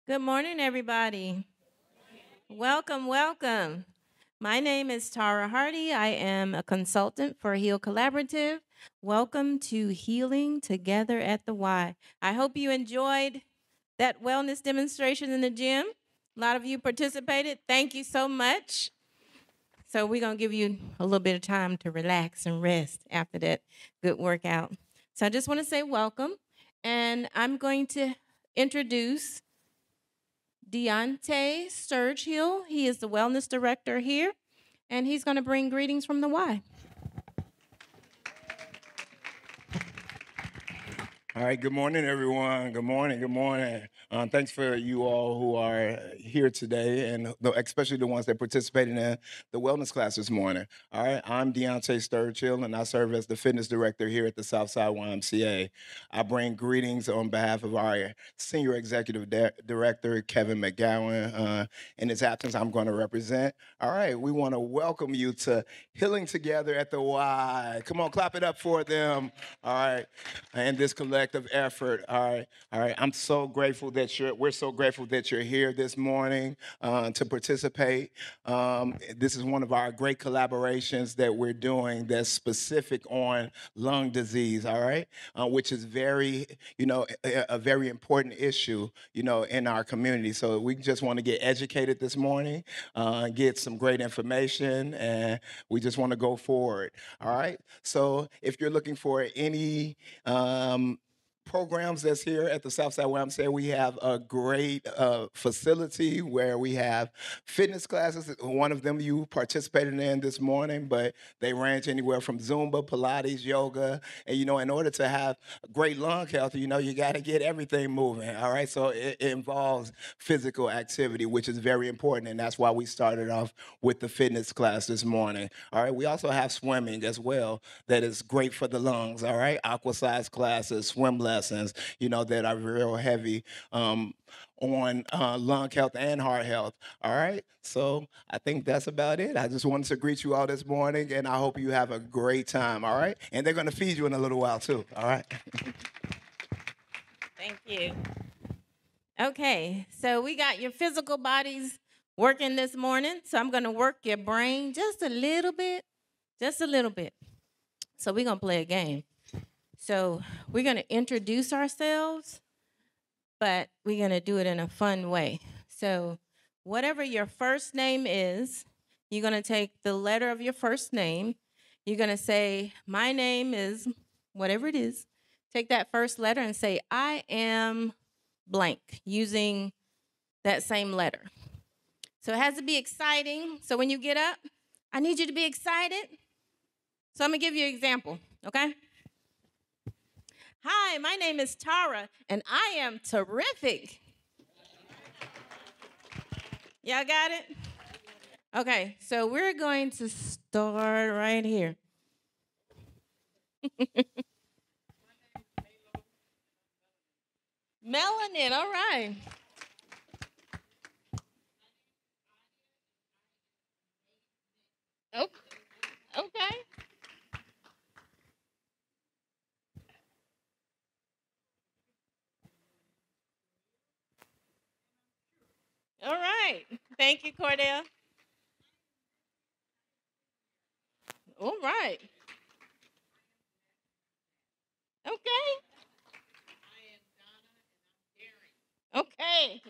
Good morning, everybody. Welcome, welcome. My name is Tara Hardy. I am a consultant for Heal Collaborative. Welcome to Healing Together at the Y. I hope you enjoyed that wellness demonstration in the gym. A lot of you participated. Thank you so much. So, we're going to give you a little bit of time to relax and rest after that good workout. So, I just want to say welcome. And I'm going to introduce Deontay Sturgill. He is the wellness director here, and he's going to bring greetings from the Y. All right, good morning, everyone. Good morning, good morning. Thanks for you all who are here today, and especially the ones that participated in the wellness class this morning. All right, I'm Deontay Sturgill, and I serve as the fitness director here at the South Side YMCA. I bring greetings on behalf of our senior executive director, Kevin McGowan. In his absence, I'm going to represent. All right, we want to welcome you to Healing Together at the Y. Come on, clap it up for them. All right, and this collective effort. All right. I'm so grateful that we're so grateful that you're here this morning to participate. This is one of our great collaborations that we're doing that's specific on lung disease. All right, which is very, a very important issue, in our community. So we just want to get educated this morning, get some great information, and we just want to go forward. All right. So if you're looking for any programs that's here at the Southside YMCA. We have a great facility where we have fitness classes. One of them you participated in this morning, but they range anywhere from Zumba, Pilates, yoga. And, in order to have great lung health, you got to get everything moving. All right. So it involves physical activity, which is very important. And that's why we started off with the fitness class this morning. All right. We also have swimming as well that is great for the lungs. All right. Aqua size classes, swim lessons, that are real heavy on lung health and heart health. All right. So I think that's about it. I just wanted to greet you all this morning, and I hope you have a great time. All right. And they're going to feed you in a little while, too. All right. Thank you. Okay, so we got your physical bodies working this morning. So I'm going to work your brain just a little bit, just a little bit. So we're going to play a game. So we're going to introduce ourselves, but we're going to do it in a fun way. So whatever your first name is, you're going to take the letter of your first name. You're going to say, my name is whatever it is. Take that first letter and say, I am blank, using that same letter. So it has to be exciting. So when you get up, I need you to be excited. So I'm going to give you an example, okay? Hi, my name is Tara, and I am terrific. Y'all got it? Okay, so we're going to start right here. Melanin, all right. Oh, okay. All right. Thank you, Cordell. All right. Okay. Okay.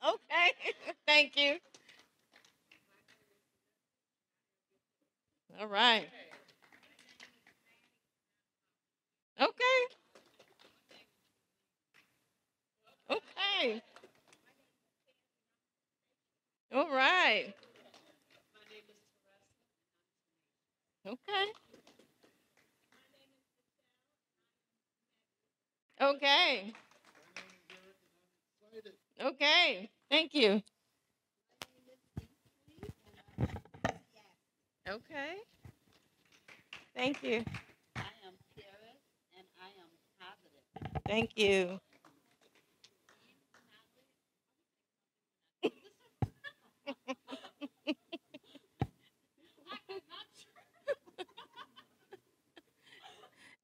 Okay. Thank you. All right. Okay. Okay. All right. Okay. Okay. Okay. Thank you. Okay. Thank you. Thank you.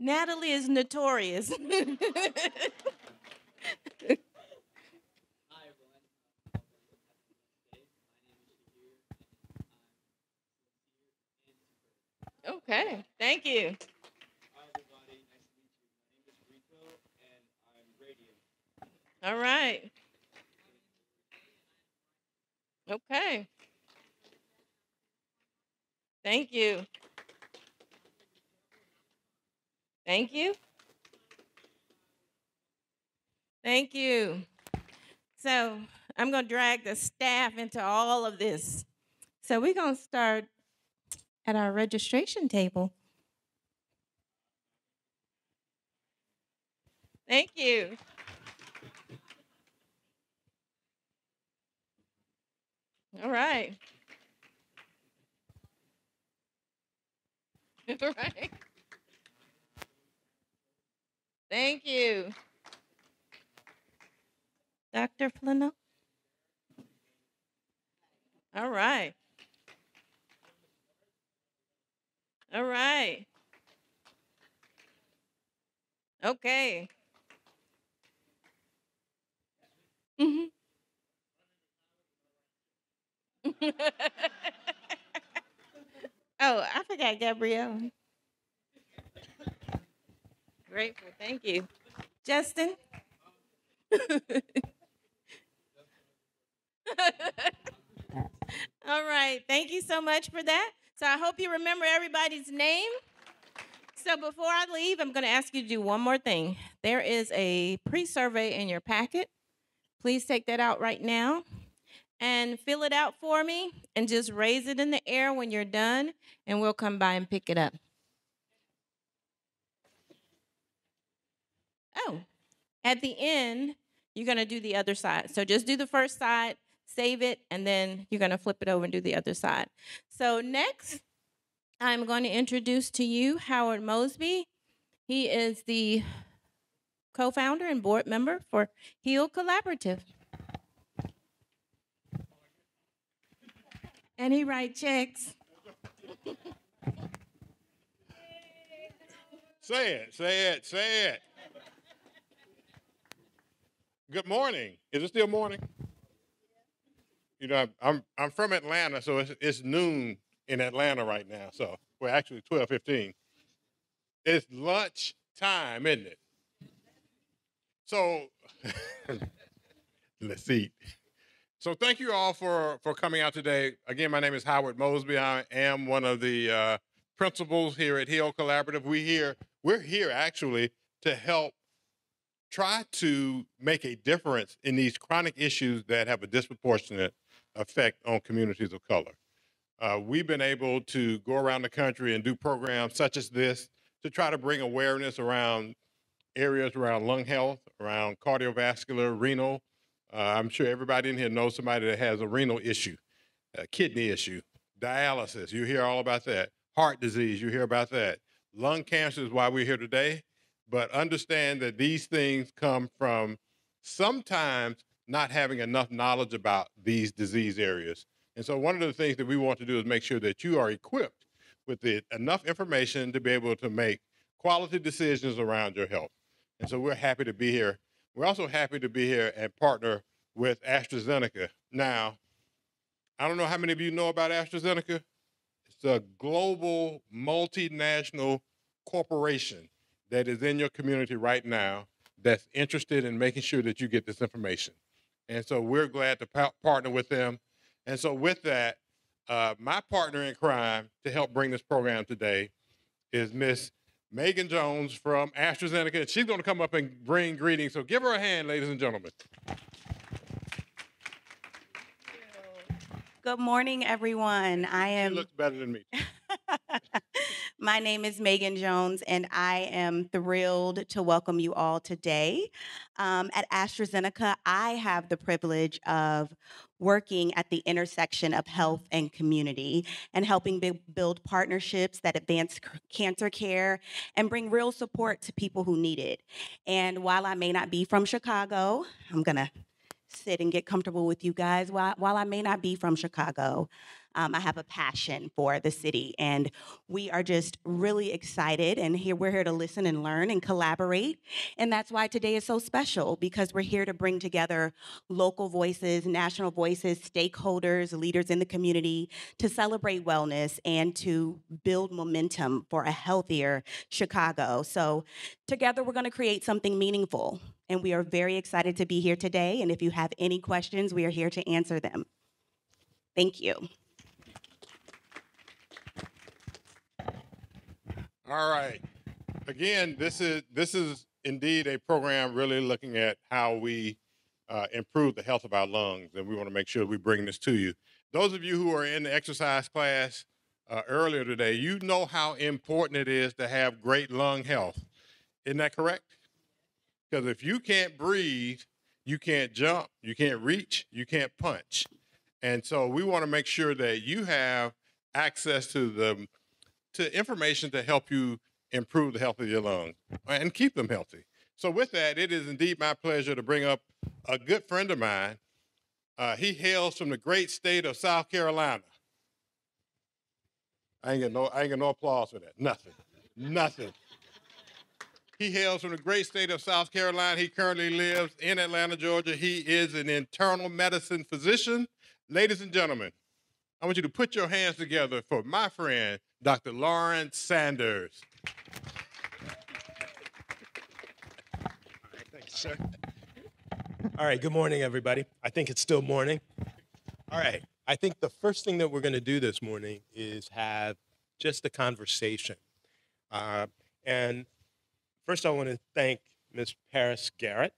Natalie is notorious. Okay, thank you. All right. Okay. Thank you. Thank you. Thank you. So I'm going to drag the staff into all of this. So we're going to start at our registration table. Thank you. All right. All right. Thank you. Dr. Flannel. All right. All right. Okay. Mhm. Oh, I forgot Gabrielle. Grateful. Thank you. Justin. All right. Thank you so much for that. So I hope you remember everybody's name. So before I leave, I'm going to ask you to do one more thing. There is a pre-survey in your packet. Please take that out right now and fill it out for me and just raise it in the air when you're done, and we'll come by and pick it up. Oh, at the end, you're going to do the other side. So just do the first side, save it, and then you're going to flip it over and do the other side. So next, I'm going to introduce to you Howard Mosby. He is the co-founder and board member for Heal Collaborative. And he writes checks. Say it, say it, say it. Good morning. Is it still morning? You know, I'm from Atlanta, so it's noon in Atlanta right now. So we're actually 12:15. It's lunch time, isn't it? So let's eat. So thank you all for coming out today. Again, my name is Howard Mosby. I am one of the principals here at Heal Collaborative. We're here actually to help try to make a difference in these chronic issues that have a disproportionate effect on communities of color. We've been able to go around the country and do programs such as this to try to bring awareness around areas around lung health, around cardiovascular, renal. I'm sure everybody in here knows somebody that has a renal issue, a kidney issue, dialysis. You hear all about that. Heart disease, you hear about that. Lung cancer is why we're here today. But understand that these things come from sometimes not having enough knowledge about these disease areas. And so one of the things that we want to do is make sure that you are equipped with enough information to be able to make quality decisions around your health. And so we're happy to be here. We're also happy to be here and partner with AstraZeneca. Now, I don't know how many of you know about AstraZeneca. It's a global multinational corporation that is in your community right now that's interested in making sure that you get this information. And so we're glad to partner with them. And so with that, my partner in crime to help bring this program today is Miss Megan Jones from AstraZeneca. She's going to come up and bring greetings. So give her a hand, ladies and gentlemen. Good morning, everyone. She looks better than me. My name is Megan Jones, and I am thrilled to welcome you all today. At AstraZeneca, I have the privilege of working at the intersection of health and community and helping build partnerships that advance cancer care and bring real support to people who need it. And while I may not be from Chicago, I'm going to sit and get comfortable with you guys. While I may not be from Chicago, I have a passion for the city, and we are just really excited. And we're here to listen and learn and collaborate. And that's why today is so special, because we're here to bring together local voices, national voices, stakeholders, leaders in the community to celebrate wellness and to build momentum for a healthier Chicago. So together, we're going to create something meaningful. And we are very excited to be here today. And if you have any questions, we are here to answer them. Thank you. All right. Again, this is indeed a program really looking at how we improve the health of our lungs, and we want to make sure we bring this to you. Those of you who are in the exercise class earlier today, you know how important it is to have great lung health. Isn't that correct? Because if you can't breathe, you can't jump, you can't reach, you can't punch. And so we want to make sure that you have access to information to help you improve the health of your lungs and keep them healthy. So with that, it is indeed my pleasure to bring up a good friend of mine. He hails from the great state of South Carolina. I ain't get no applause for that. Nothing. He hails from the great state of South Carolina. He currently lives in Atlanta, Georgia. He is an internal medicine physician. Ladies and gentlemen, I want you to put your hands together for my friend, Dr. Lawrence Sanders. All right, thanks, sir. All right, good morning, everybody. I think it's still morning. All right, I think the first thing that we're going to do this morning is have just a conversation. And first, I want to thank Ms. Paris Jarrett.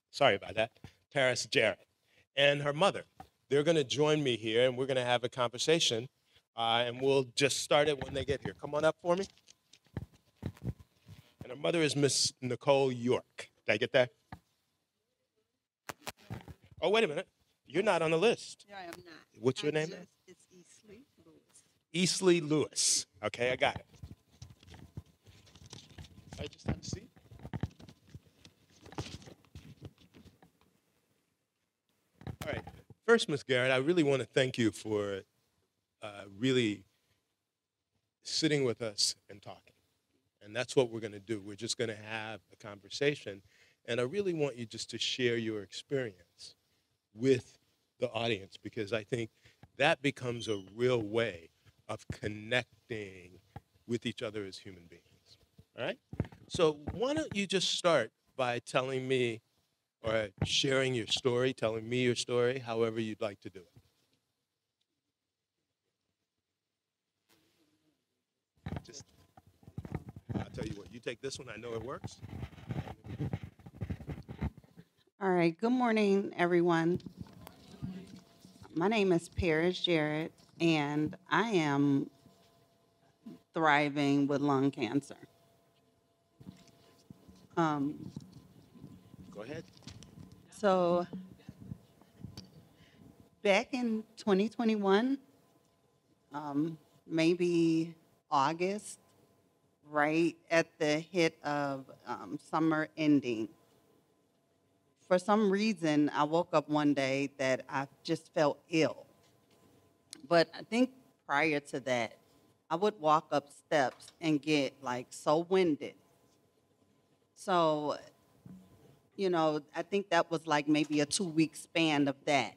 Sorry about that. Paris Jarrett and her mother. They're going to join me here, and we're going to have a conversation, and we'll just start it when they get here. Come on up for me. And her mother is Miss Nicole York. Did I get that? Oh, wait a minute. You're not on the list. No, I am not. What's your name? It's Easley Lewis. Easley Lewis. Okay, I got it. I just have a seat. All right. First, Ms. Garrett, I really want to thank you for really sitting with us and talking. And that's what we're going to do. We're just going to have a conversation. And I really want you just to share your experience with the audience, because I think that becomes a real way of connecting with each other as human beings. All right? So why don't you just start by telling me or sharing your story, telling me your story, however you'd like to do it. Just, I'll tell you what, you take this one, I know it works. All right. Good morning, everyone. My name is Paris Jarrett, and I am thriving with lung cancer. Go ahead. So back in 2021, maybe August, right at the hit of summer ending, for some reason, I woke up one day that I just felt ill. But I think prior to that, I would walk up steps and get like so winded. So, you know, I think that was like maybe a 2-week span of that.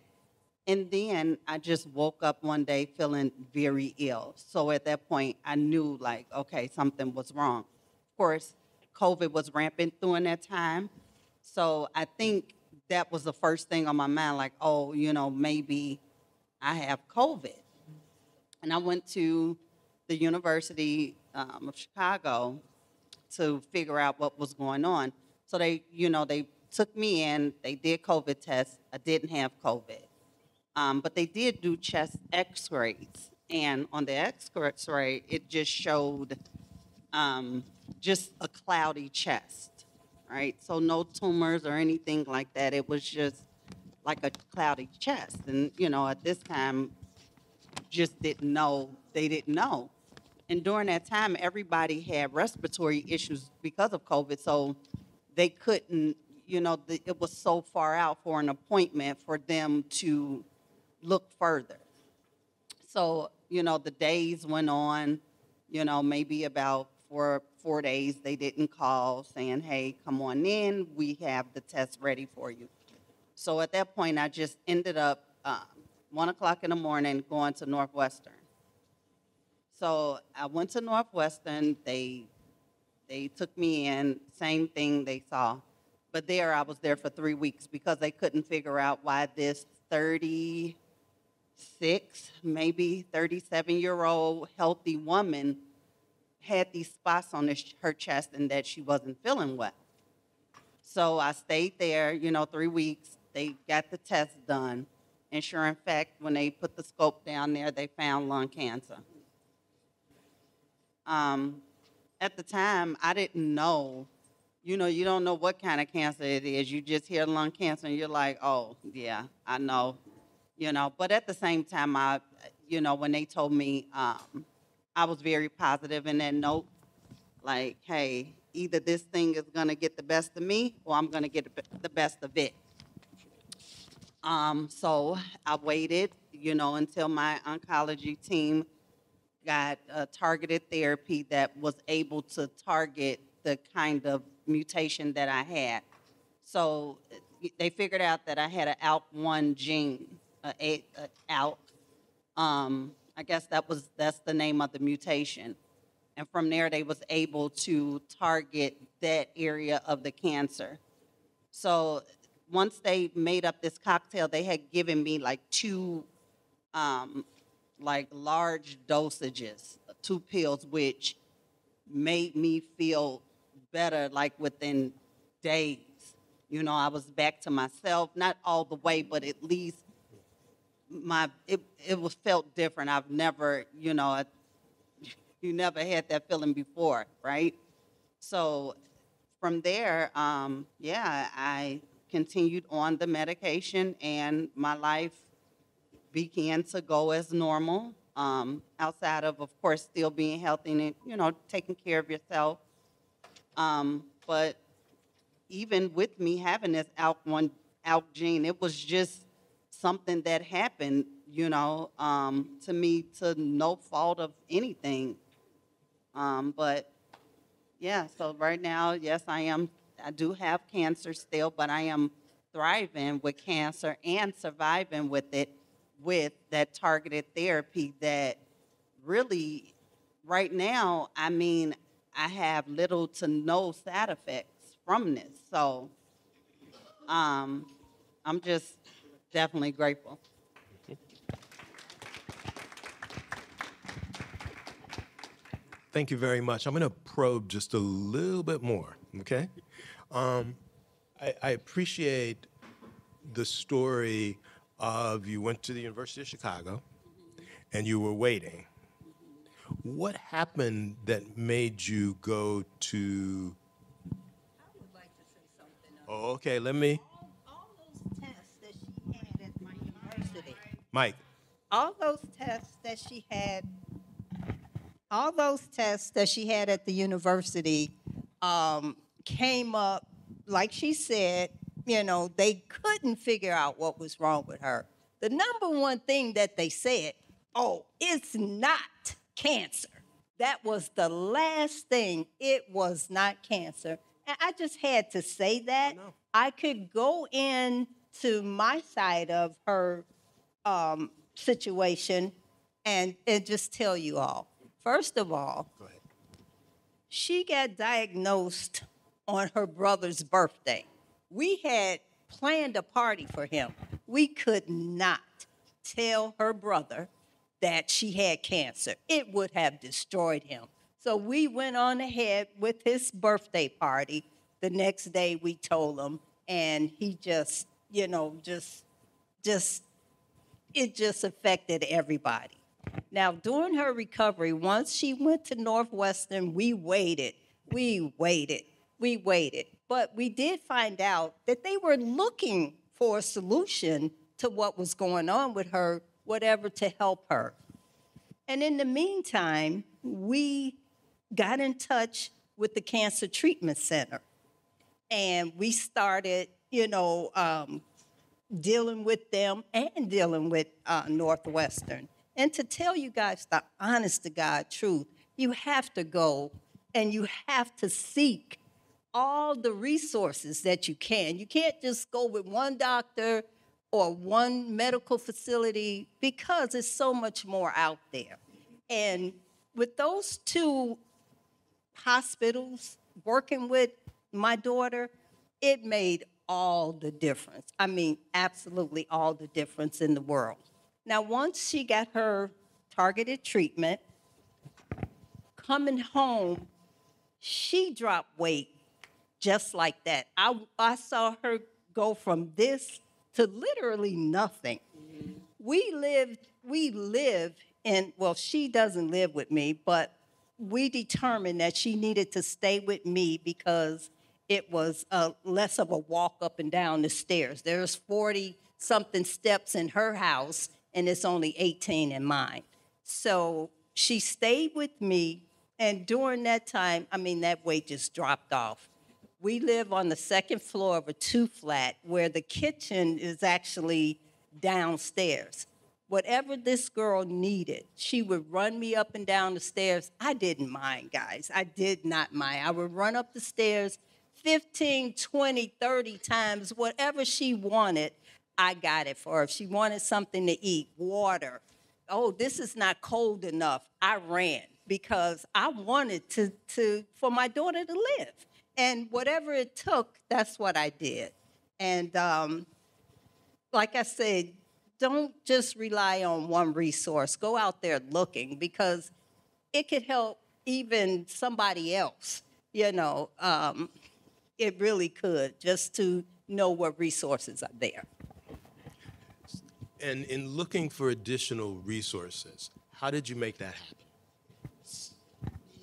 And then I just woke up one day feeling very ill. So at that point, I knew like, okay, something was wrong. Of course, COVID was rampant during that time. So I think that was the first thing on my mind, like, oh, you know, maybe I have COVID. And I went to the University of Chicago to figure out what was going on. So they took me in, they did COVID tests. I didn't have COVID. But they did do chest x-rays. And on the x-ray, it just showed just a cloudy chest, right? So no tumors or anything like that. It was just like a cloudy chest. And, you know, at this time, just didn't know, they didn't know. And during that time, everybody had respiratory issues because of COVID. So they couldn't, it was so far out for an appointment for them to look further. So, the days went on, maybe about four days, they didn't call saying, hey, come on in, we have the test ready for you. So at that point, I just ended up 1 o'clock in the morning going to Northwestern. So I went to Northwestern, they took me in, same thing they saw. But I was there for 3 weeks because they couldn't figure out why this 36, maybe 37-year-old healthy woman had these spots on her chest and that she wasn't feeling well. So I stayed there, 3 weeks. They got the test done. And sure, in fact, when they put the scope down there, they found lung cancer. At the time, I didn't know. You don't know what kind of cancer it is. You just hear lung cancer and you're like, oh, yeah, I know. But at the same time, when they told me, I was very positive in that note. Like, hey, either this thing is going to get the best of me or I'm going to get the best of it. So I waited, until my oncology team got a targeted therapy that was able to target the kind of mutation that I had. So they figured out that I had an ALK1 gene, ALK. I guess that's the name of the mutation. And from there, they was able to target that area of the cancer. So once they made up this cocktail, they had given me like two large dosages, 2 pills, which made me feel better like within days. I was back to myself, not all the way, but at least it was felt different. I've never, you never had that feeling before, right? So from there, I continued on the medication and my life began to go as normal, outside of course, still being healthy and, taking care of yourself. But even with me having this ALK gene, it was just something that happened, to me to no fault of anything. But yeah, so right now, yes, I do have cancer still, but I am thriving with cancer and surviving with it, with that targeted therapy that really, right now, I have little to no side effects from this. So I'm just definitely grateful. Thank you very much. I'm going to probe just a little bit more, okay? I appreciate the story of you went to the University of Chicago and you were waiting. What happened that made you go to... I would like to say something. Oh, okay, let me... All those tests that she had at my university. Mike. All those tests that she had. All those tests that she had at the university came up, like she said, they couldn't figure out what was wrong with her. The number one thing that they said, oh, it's not cancer. That was the last thing. It was not cancer. And I just had to say that. Oh, no. I could go into my side of her situation and just tell you all. First of all, Go ahead. she got diagnosed on her brother's birthday. We had planned a party for him. We could not tell her brother that she had cancer. It would have destroyed him. So we went on ahead with his birthday party. The next day we told him, and he just, it just affected everybody. Now, during her recovery, once she went to Northwestern, we waited. But we did find out that they were looking for a solution to what was going on with her, whatever to help her. And in the meantime, we got in touch with the Cancer Treatment Center. and we started, dealing with them and dealing with Northwestern. And to tell you guys the honest to God truth, you have to go and you have to seek all the resources that you can. You can't just go with one doctor or one medical facility because there's so much more out there. And with those two hospitals working with my daughter, it made all the difference. I mean, absolutely all the difference in the world. Now, once she got her targeted treatment, coming home, she dropped weight just like that. I saw her go from this to literally nothing. We live in, well, she doesn't live with me, but we determined that she needed to stay with me because it was less of a walk up and down the stairs. There's 40-something steps in her house, and it's only 18 in mine. So she stayed with me, and during that time, I mean, that weight just dropped off. We live on the second floor of a 2-flat where the kitchen is actually downstairs. Whatever this girl needed, she would run me up and down the stairs. I didn't mind, guys. I did not mind. I would run up the stairs 15, 20, 30 times. Whatever she wanted, I got it for her. If she wanted something to eat, water. Oh, this is not cold enough. I ran because I wanted for my daughter to live. And whatever it took, that's what I did. And like I said, don't just rely on one resource. Go out there looking because it could help even somebody else. It really could, just to know what resources are there. And in looking for additional resources, how did you make that happen?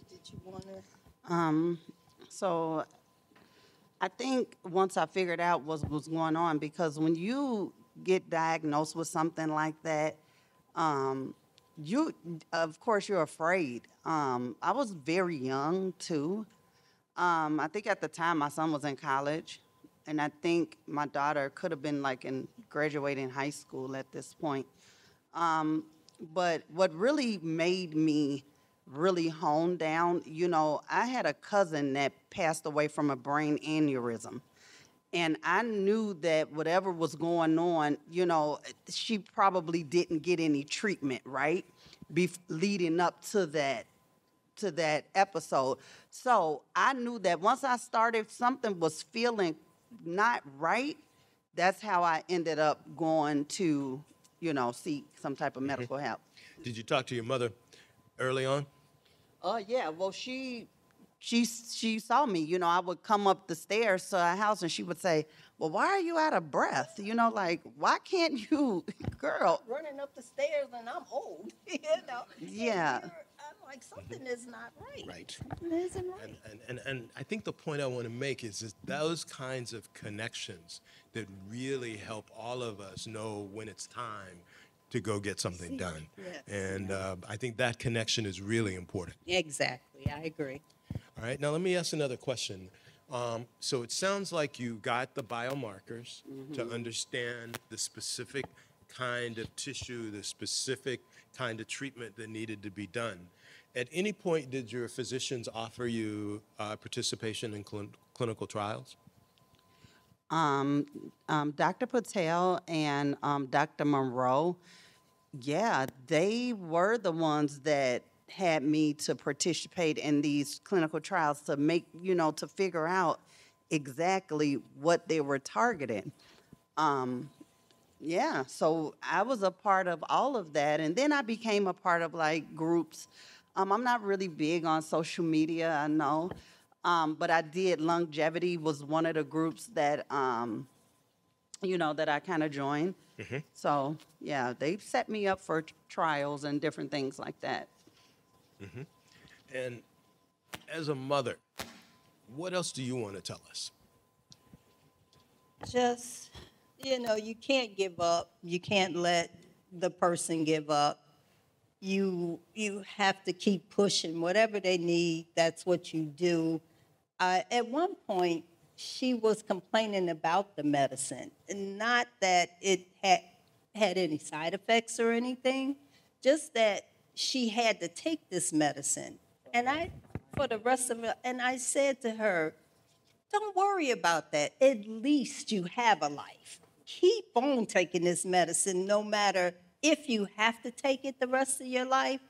Did you want to? So I think once I figured out what was going on, because when you get diagnosed with something like that, of course, you're afraid. I was very young, too. I think at the time my son was in college, and I think my daughter could have been graduating high school at this point. But what really made me really hone down, I had a cousin that passed away from a brain aneurysm. And I knew that whatever was going on, she probably didn't get any treatment, right? Leading up to that episode. So I knew that once I started, something was feeling not right. That's how I ended up going to, seek some type of medical help. Did you talk to your mother early on? Yeah. Well, she saw me. I would come up the stairs to our house, and she would say, "Well, why are you out of breath? Why can't you, girl?" Running up the stairs, and I'm old. Yeah. I'm like, something is not right. Right. Something isn't right. And I think the point I want to make is those kinds of connections that really help all of us know when it's time to go get something done. Yes. And I think that connection is really important. Exactly. I agree. All right, now let me ask another question. So it sounds like you got the biomarkers to understand the specific kind of tissue, the specific kind of treatment that needed to be done. At any point, did your physicians offer you participation in clinical trials? Dr. Patel and Dr. Monroe, yeah, they were the ones that had me to participate in these clinical trials to make, to figure out exactly what they were targeting. Yeah, so I was a part of all of that. And then I became a part of groups. I'm not really big on social media, I know. But I did, Longevity was one of the groups that, that I kind of joined. Mm-hmm. So, yeah, they set me up for trials and different things like that. Mm-hmm. And as a mother, what else do you want to tell us? Just, you can't give up. You can't let the person give up. You have to keep pushing. Whatever they need, that's what you do. At one point, she was complaining about the medicine, and not that it had any side effects or anything, just that she had to take this medicine. And for the rest of it, and I said to her, don't worry about that. At least you have a life. Keep on taking this medicine no matter if you have to take it the rest of your life.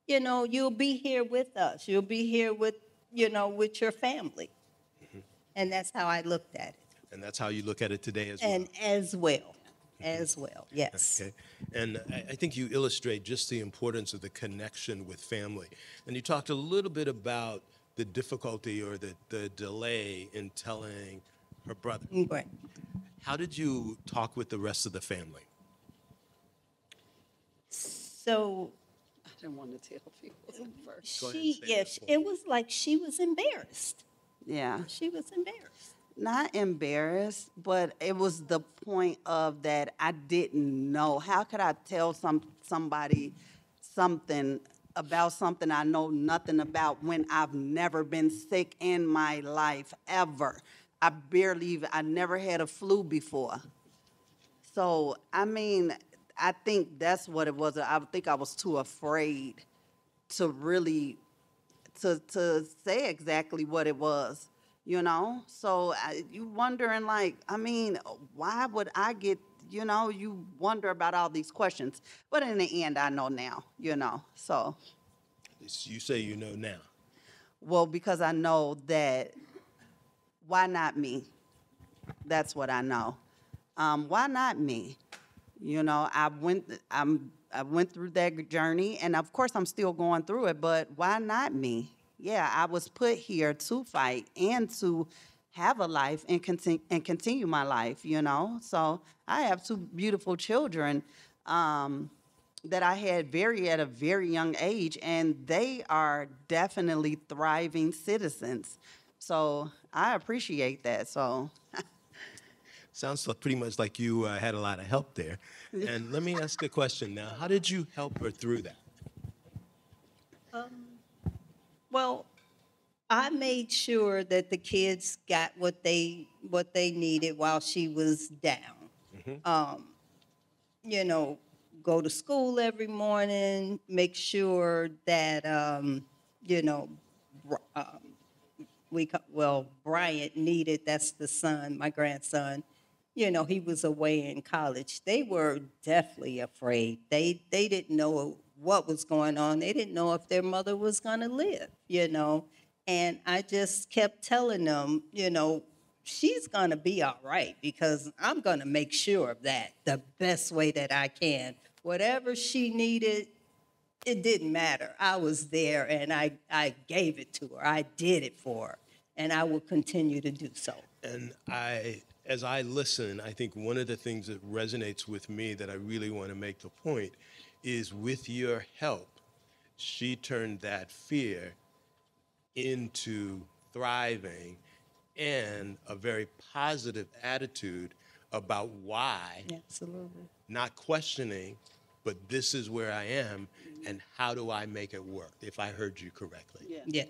You'll be here with us. You'll be here with your family. And that's how I looked at it. And that's how you look at it today as well. And as well, yes. Okay. And I think you illustrate just the importance of the connection with family. And you talked a little bit about the difficulty or the delay in telling her brother. Right. How did you talk with the rest of the family? So I didn't want to tell people first. Go ahead and say that for me. it was like she was embarrassed. Yeah. She was embarrassed. Not embarrassed, but it was the point of that I didn't know. How could I tell somebody something about something I know nothing about when I've never been sick in my life ever? I never had a flu before. So, I mean, I think that's what it was. I think I was too afraid to really to say exactly what it was, So you wondering, like, I mean, why would I get, you wonder about all these questions. But in the end, I know now, So, You say you know now. well, because I know that, why not me? That's what I know. Why not me? I went through that journey, and of course I'm still going through it, but why not me? Yeah, I was put here to fight and to have a life and continue my life, So I have two beautiful children that I had at a very young age, and they are definitely thriving citizens. So I appreciate that. So Sounds pretty much like you had a lot of help there. And let me ask a question now. How did you help her through that? Well, I made sure that the kids got what they needed while she was down. Go to school every morning, make sure that Bryant needed, that's the son, my grandson. He was away in college. They were definitely afraid. They didn't know what was going on. They didn't know if their mother was going to live, And I just kept telling them, she's going to be all right because I'm going to make sure of that the best way that I can. Whatever she needed, it didn't matter. I was there, and I gave it to her. I did it for her, and I will continue to do so. And as I listen, I think one of the things that resonates with me that I really want to make the point is with your help, she turned that fear into thriving and a very positive attitude about why. Absolutely. Not questioning, but this is where I am, and how do I make it work, if I heard you correctly. yeah. Yes.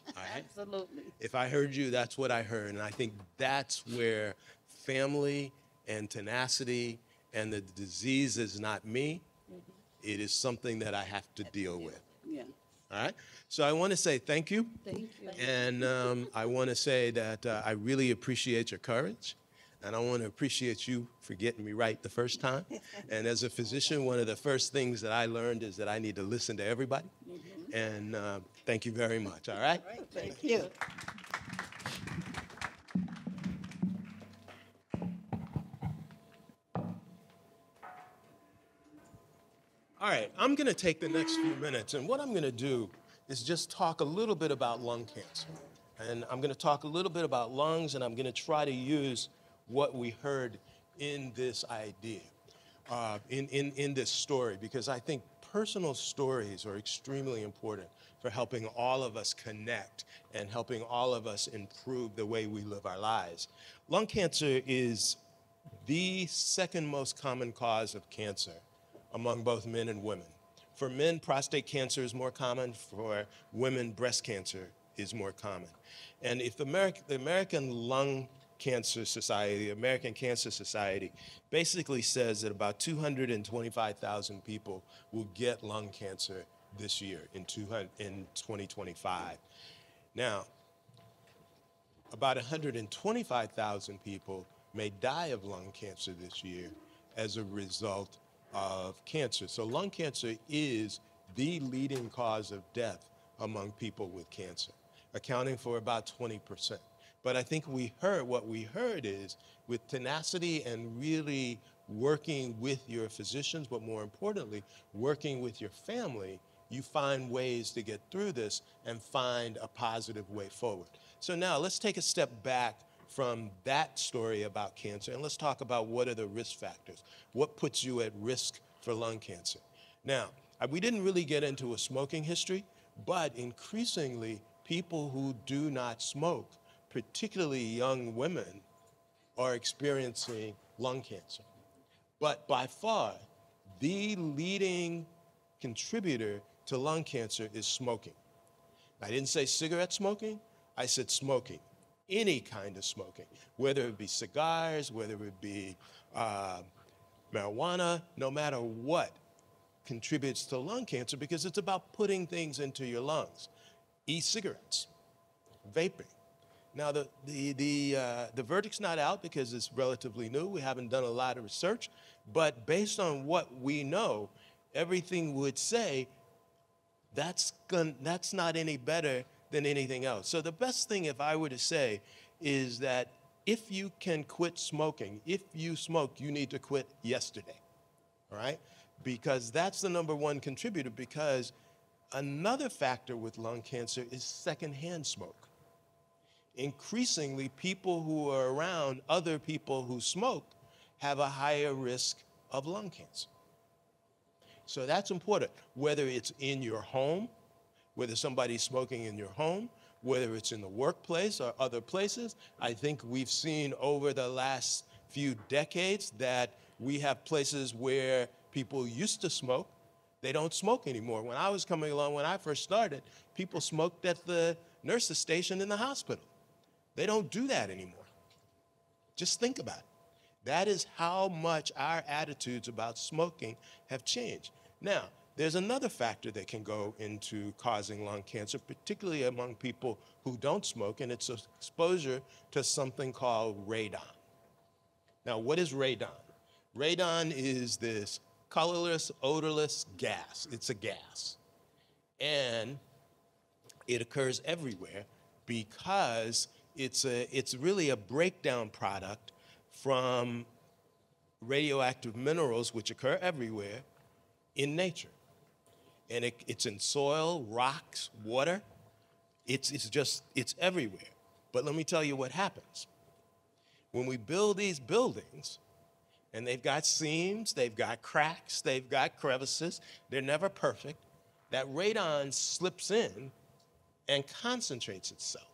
All right? Absolutely. If I heard you, that's what I heard. And I think that's where family and tenacity and the disease is not me. It is something that I have to deal with. Yeah. All right? So I want to say thank you. Thank you. And I want to say that I really appreciate your courage. And I want to appreciate you for getting me right the first time. And as a physician, one of the first things that I learned is that I need to listen to everybody. And thank you very much, all right? All right, thank you. All right, I'm going to take the next few minutes, and what I'm going to do is just talk a little bit about lung cancer. And I'm going to talk a little bit about lungs, and I'm going to try to use what we heard in this idea, in this story, because I think personal stories are extremely important for helping all of us connect and helping all of us improve the way we live our lives. Lung cancer is the second most common cause of cancer among both men and women. For men, prostate cancer is more common. For women, breast cancer is more common. And if the American Lung Cancer Society, the American Cancer Society, basically says that about 225,000 people will get lung cancer this year in 2025. Now, about 125,000 people may die of lung cancer this year as a result of cancer. So lung cancer is the leading cause of death among people with cancer, accounting for about 20%. But I think what we heard is with tenacity and really working with your physicians, but more importantly, working with your family, you find ways to get through this and find a positive way forward. So now let's take a step back from that story about cancer and let's talk about what are the risk factors. What puts you at risk for lung cancer? Now, we didn't really get into a smoking history, but increasingly people who do not smoke, particularly young women, are experiencing lung cancer. But by far, the leading contributor to lung cancer is smoking. I didn't say cigarette smoking, I said smoking. Any kind of smoking, whether it be cigars, whether it be marijuana, no matter what contributes to lung cancer because it's about putting things into your lungs. E-cigarettes, vaping. Now, the verdict's not out because it's relatively new. We haven't done a lot of research, but based on what we know, everything would say that's not any better than anything else. So the best thing, if I were to say, is that if you can quit smoking, if you smoke, you need to quit yesterday, all right? Because that's the number one contributor, because another factor with lung cancer is secondhand smoke. Increasingly, people who are around other people who smoke have a higher risk of lung cancer. So that's important, whether it's in your home, whether somebody's smoking in your home, whether it's in the workplace or other places. I think we've seen over the last few decades that we have places where people used to smoke. They don't smoke anymore. When I was coming along, when I first started, people smoked at the nurse's station in the hospital. They don't do that anymore. Just think about it. That is how much our attitudes about smoking have changed. Now, there's another factor that can go into causing lung cancer, particularly among people who don't smoke, and it's exposure to something called radon. Now, what is radon? Radon is this colorless, odorless gas. It's a gas. And it occurs everywhere because it's really a breakdown product from radioactive minerals, which occur everywhere in nature. And it's in soil, rocks, water. It's everywhere. But let me tell you what happens. When we build these buildings, and they've got seams, they've got cracks, they've got crevices, they're never perfect, that radon slips in and concentrates itself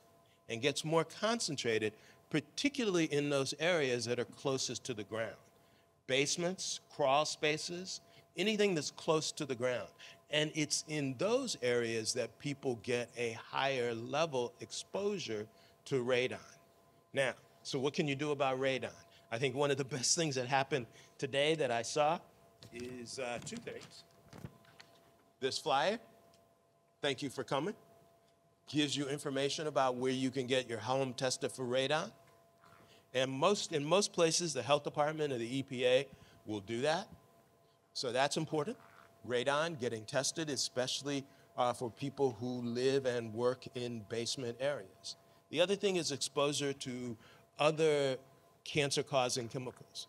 and gets more concentrated, particularly in those areas that are closest to the ground. Basements, crawl spaces, anything that's close to the ground. And it's in those areas that people get a higher level exposure to radon. Now, so what can you do about radon? I think one of the best things that happened today that I saw is two things. This flyer, thank you for coming, gives you information about where you can get your home tested for radon. And in most places, the health department or the EPA will do that. So that's important. Radon, getting tested, especially for people who live and work in basement areas. The other thing is exposure to other cancer-causing chemicals.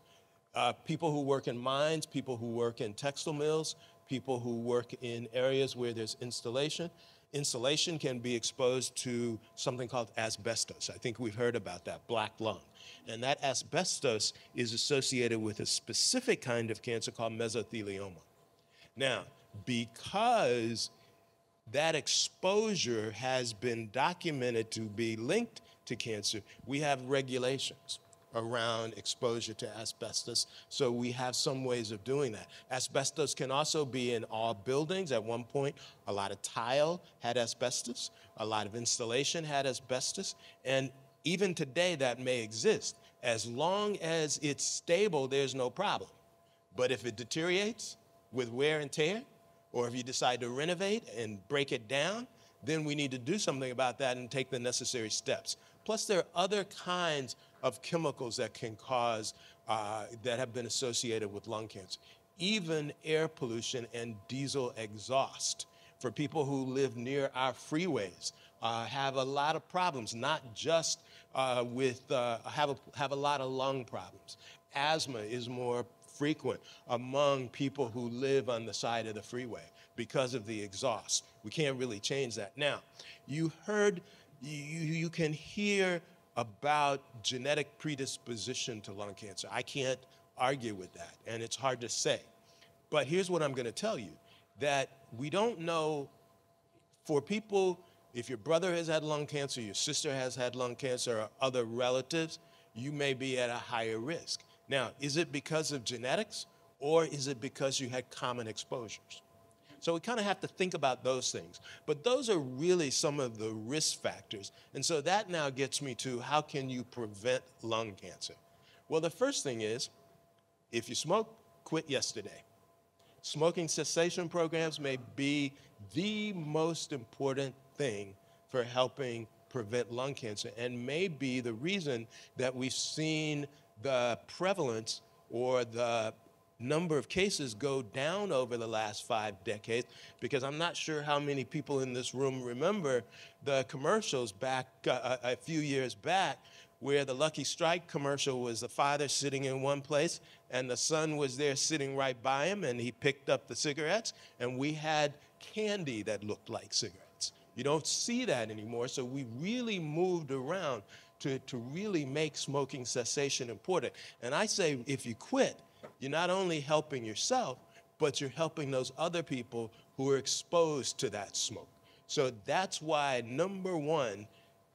People who work in mines, people who work in textile mills, people who work in areas where there's installation. Insulation can be exposed to something called asbestos. I think we've heard about that, black lung. And that asbestos is associated with a specific kind of cancer called mesothelioma. Now, because that exposure has been documented to be linked to cancer, we have regulations. around exposure to asbestos. So we have some ways of doing that. Asbestos can also be in all buildings. At one point, a lot of tile had asbestos, a lot of insulation had asbestos, and even today that may exist. As long as it's stable, there's no problem. But if it deteriorates with wear and tear, or if you decide to renovate and break it down, then we need to do something about that and take the necessary steps. Plus, there are other kinds of chemicals that can cause, that have been associated with lung cancer. Even air pollution and diesel exhaust for people who live near our freeways have a lot of problems, not just have a lot of lung problems. Asthma is more frequent among people who live on the side of the freeway because of the exhaust. We can't really change that. Now, you can hear about genetic predisposition to lung cancer. I can't argue with that, and it's hard to say. But here's what I'm going to tell you, that we don't know for people, if your brother has had lung cancer, your sister has had lung cancer, or other relatives, you may be at a higher risk. Now, is it because of genetics, or is it because you had common exposures? So we kind of have to think about those things. But those are really some of the risk factors. And so that now gets me to, how can you prevent lung cancer? Well, the first thing is, if you smoke, quit yesterday. Smoking cessation programs may be the most important thing for helping prevent lung cancer, and may be the reason that we've seen the prevalence or the number of cases go down over the last 5 decades, because I'm not sure how many people in this room remember the commercials back a few years back, where the Lucky Strike commercial was the father sitting in one place and the son was there sitting right by him, and he picked up the cigarettes, and we had candy that looked like cigarettes. You don't see that anymore, so we really moved around to really make smoking cessation important. And I say, if you quit, you're not only helping yourself, but you're helping those other people who are exposed to that smoke. So that's why number one,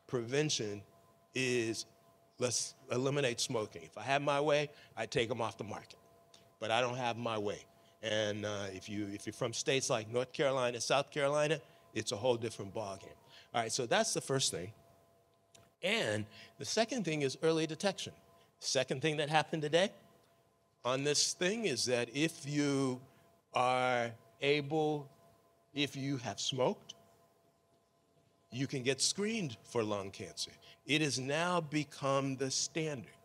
prevention is, let's eliminate smoking. If I had my way, I'd take them off the market. But I don't have my way. And if you're from states like North Carolina, South Carolina, it's a whole different ballgame. All right, so that's the first thing. And the second thing is early detection. Second thing that happened today on this thing is that if you have smoked, you can get screened for lung cancer. It has now become the standard.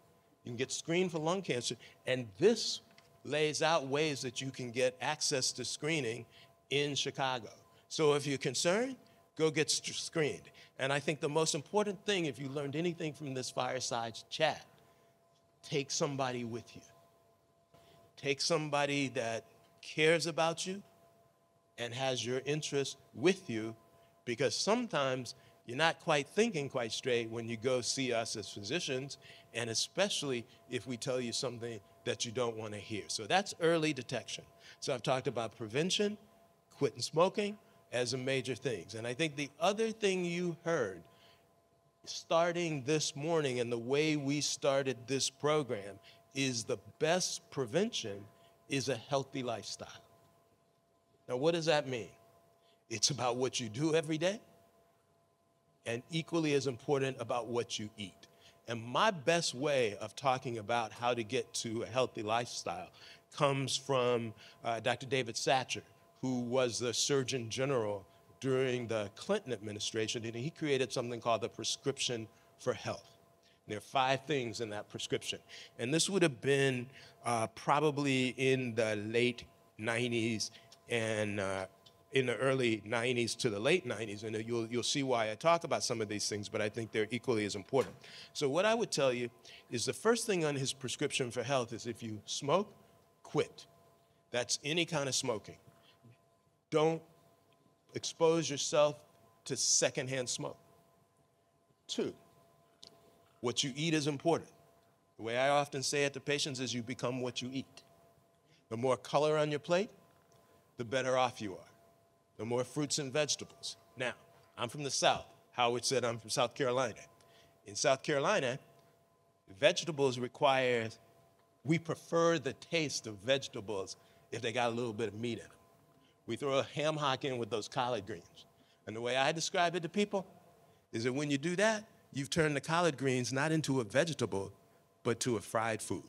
You can get screened for lung cancer, and this lays out ways that you can get access to screening in Chicago. So if you're concerned, go get screened. And I think the most important thing, if you learned anything from this fireside chat, take somebody with you. Take somebody that cares about you and has your interests with you, because sometimes you're not quite thinking quite straight when you go see us as physicians, and especially if we tell you something that you don't want to hear. So that's early detection. So I've talked about prevention, quitting smoking as a major things. And I think the other thing you heard starting this morning and the way we started this program is the best prevention is a healthy lifestyle. Now, what does that mean? It's about what you do every day, and equally as important about what you eat. And my best way of talking about how to get to a healthy lifestyle comes from Dr. David Satcher, who was the Surgeon General during the Clinton administration, and he created something called the Prescription for Health. There are 5 things in that prescription. And this would have been probably in the late 90s and in the early 90s to the late 90s. And you'll see why I talk about some of these things, but I think they're equally as important. So what I would tell you is the first thing on his prescription for health is, if you smoke, quit. That's any kind of smoking. Don't expose yourself to secondhand smoke. 2, what you eat is important. The way I often say it to patients is, you become what you eat. The more color on your plate, the better off you are. The more fruits and vegetables. Now, I'm from the South. Howard said I'm from South Carolina. In South Carolina, Vegetables we prefer the taste of vegetables if they got a little bit of meat in them. We throw a ham hock in with those collard greens. And the way I describe it to people is that when you do that, you've turned the collard greens not into a vegetable, but to a fried food.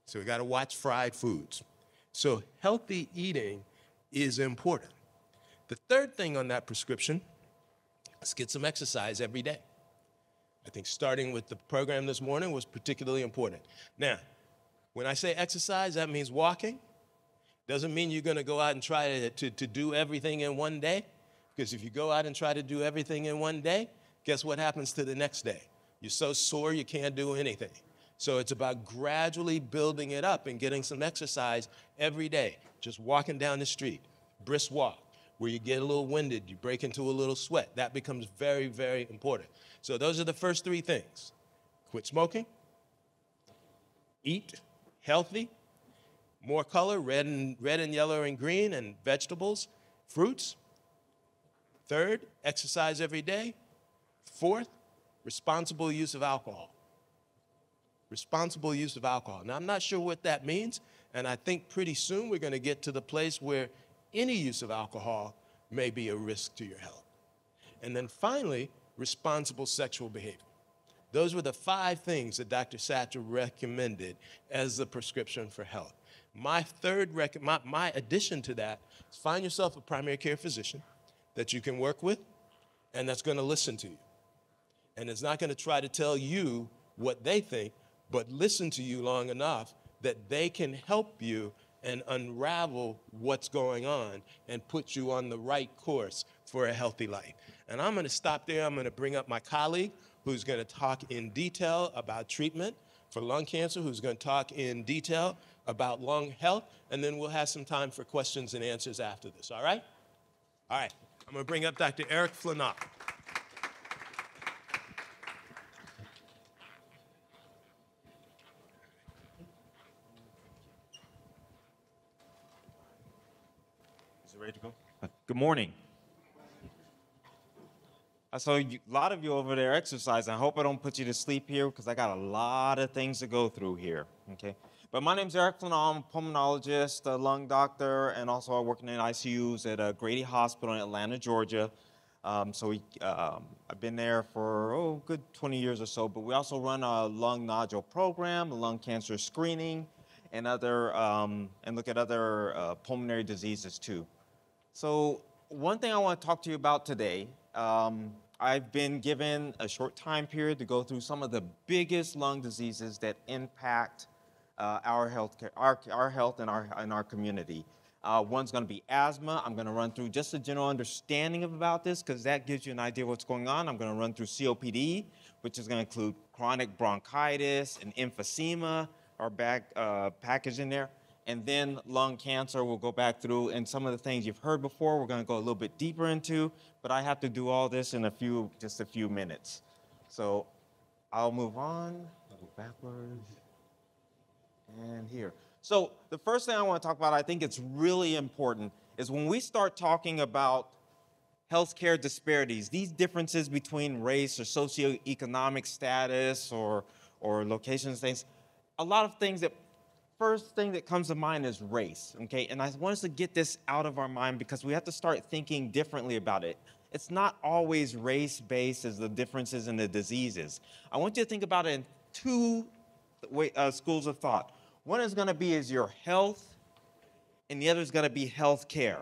So we got to watch fried foods. So healthy eating is important. The third thing on that prescription is get some exercise every day. I think starting with the program this morning was particularly important. Now, when I say exercise, that means walking. Doesn't mean you're going to go out and try to do everything in one day, because if you go out and try to do everything in one day, guess what happens to the next day? You're so sore you can't do anything. So it's about gradually building it up and getting some exercise every day. Just walking down the street, brisk walk, where you get a little winded, you break into a little sweat. That becomes very, very important. So those are the first three things. Quit smoking, eat healthy, more color, red and yellow and green, and vegetables, fruits. Third, exercise every day. Fourth, responsible use of alcohol. Responsible use of alcohol. Now, I'm not sure what that means, and I think pretty soon we're going to get to the place where any use of alcohol may be a risk to your health. And then finally, responsible sexual behavior. Those were the 5 things that Dr. Satcher recommended as the prescription for health. My addition to that is find yourself a primary care physician that you can work with and that's going to listen to you. And it's not going to try to tell you what they think, but listen to you long enough that they can help you and unravel what's going on and put you on the right course for a healthy life. And I'm going to stop there. I'm going to bring up my colleague who's going to talk in detail about treatment for lung cancer, who's going to talk in detail about lung health, and then we'll have some time for questions and answers after this, all right? All right, I'm going to bring up Dr. Eric Flanaugh. Ready to go? Good morning. I saw a lot of you over there exercising. I hope I don't put you to sleep here because I got a lot of things to go through here, okay? But my name's Eric Flanaugh. I'm a pulmonologist, a lung doctor, and also I work in ICUs at Grady Hospital in Atlanta, Georgia. I've been there for, a good 20 years or so, but we also run a lung nodule program, a lung cancer screening, and look at other pulmonary diseases too. So one thing I want to talk to you about today, I've been given a short time period to go through some of the biggest lung diseases that impact our health and our community. One's going to be asthma. I'm going to run through just a general understanding about this because that gives you an idea of what's going on. I'm going to run through COPD, which is going to include chronic bronchitis and emphysema, our package in there. And then lung cancer, we'll go back through, and some of the things you've heard before, we're going to go a little bit deeper into, but I have to do all this in just a few minutes. So I'll move on, I'll go backwards, and here. So the first thing I want to talk about, I think it's really important, is when we start talking about healthcare disparities, these differences between race or socioeconomic status or locations, things, a lot of things that first thing that comes to mind is race, okay? And I want us to get this out of our mind because we have to start thinking differently about it. It's not always race-based as the differences in the diseases. I want you to think about it in 2 schools of thought. One is going to be your health, and the other is going to be health care.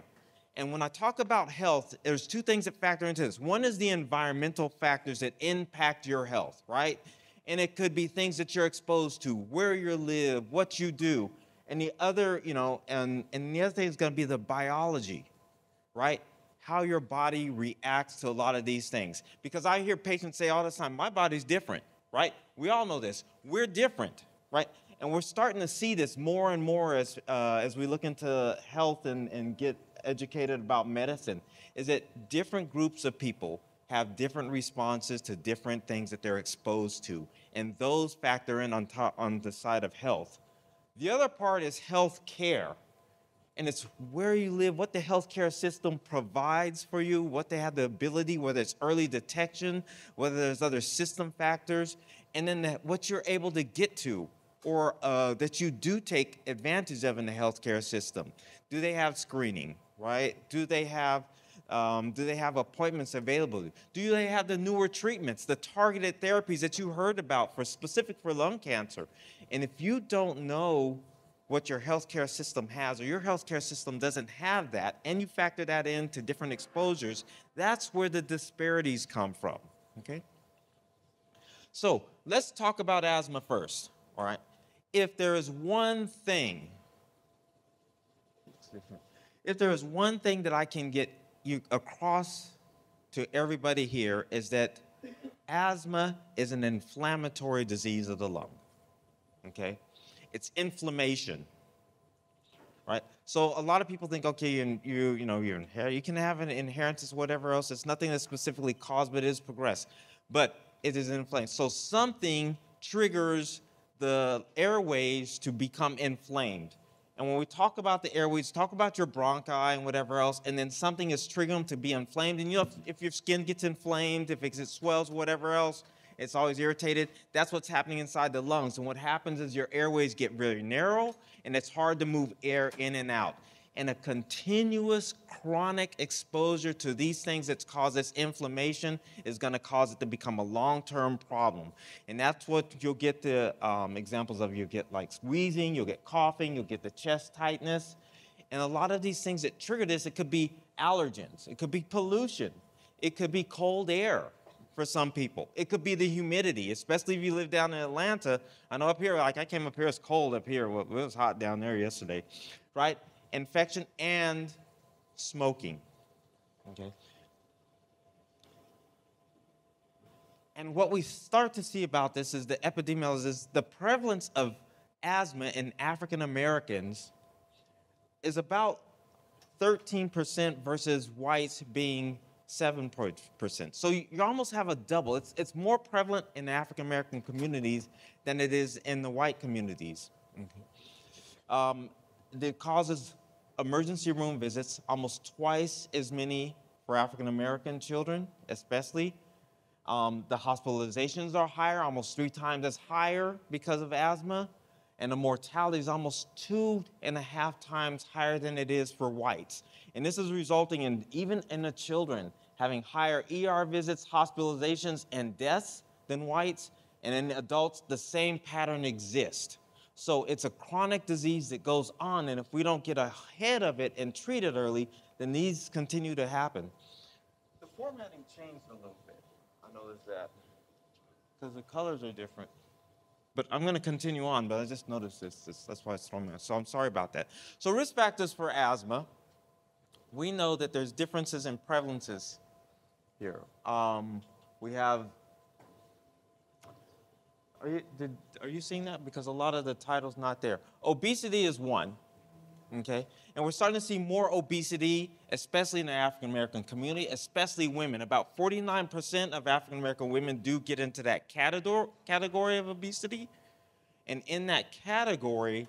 And when I talk about health, there's 2 things that factor into this. One is the environmental factors that impact your health, right? And it could be things that you're exposed to, where you live, what you do. And the other, and the other thing is going to be the biology, right? How your body reacts to a lot of these things. Because I hear patients say all the time, my body's different, right? We all know this. We're different, right? And we're starting to see this more and more as we look into health and get educated about medicine, is that different groups of people have different responses to different things that they're exposed to, and those factor in on the side of health. The other part is health care, and it's where you live, what the healthcare system provides for you, what they have the ability, whether it's early detection, whether there's other system factors, and then what you're able to get to, or that you do take advantage of in the healthcare system. Do they have screening, right? Do they have appointments available? Do they have the newer treatments, the targeted therapies that you heard about specific for lung cancer? And if you don't know what your healthcare system has, or your healthcare system doesn't have that, and you factor that into different exposures, that's where the disparities come from, okay? So let's talk about asthma first, all right? If there is one thing that I can get you across to everybody here is that asthma is an inflammatory disease of the lung, okay? It's inflammation, right? So a lot of people think, okay, you can have an inheritance, whatever else. It's nothing that's specifically caused, but it is progressed. But it is inflamed. So something triggers the airways to become inflamed. And when we talk about the airways, talk about your bronchi and whatever else, and then something is triggering them to be inflamed. And if your skin gets inflamed, if it swells, whatever else, it's always irritated. That's what's happening inside the lungs. And what happens is your airways get very narrow, and it's hard to move air in and out. And a continuous chronic exposure to these things that cause this inflammation is going to cause it to become a long-term problem. And that's what you'll get the examples of. You'll get like wheezing, you'll get coughing, you'll get the chest tightness. And a lot of these things that trigger this, it could be allergens, it could be pollution, it could be cold air for some people. It could be the humidity, especially if you live down in Atlanta. I know up here, like I came up here, it's cold up here. Well, it was hot down there yesterday, right? Infection and smoking, okay? And what we start to see about this is the epidemiology is the prevalence of asthma in African Americans is about 13% versus whites being 7%. So you almost have a double. It's more prevalent in the African American communities than it is in the white communities. Okay. It causes emergency room visits almost twice as many for African American children, especially. The hospitalizations are higher, almost 3 times as higher because of asthma. And the mortality is almost 2.5 times higher than it is for whites. And this is resulting in, even in the children, having higher ER visits, hospitalizations, and deaths than whites. And in adults, the same pattern exists. So it's a chronic disease that goes on, and if we don't get ahead of it and treat it early, then these continue to happen. The formatting changed a little bit. I noticed that, because the colors are different. But I'm going to continue on, but I just noticed this. That's why it's thrown me. So I'm sorry about that. So risk factors for asthma. We know that there's differences in prevalences here. We have, are you seeing that? Because a lot of the title's not there. Obesity is one, okay? And we're starting to see more obesity, especially in the African American community, especially women. About 49% of African American women do get into that category of obesity. And in that category,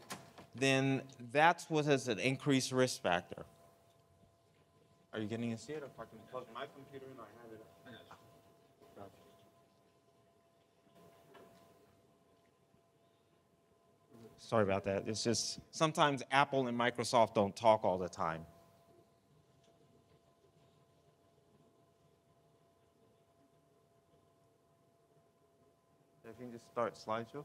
then that's what has an increased risk factor. Are you getting to see it? Or if I can plug my computer in, I have it. Gotcha. Sorry about that. It's just sometimes Apple and Microsoft don't talk all the time. If you can just start slideshow.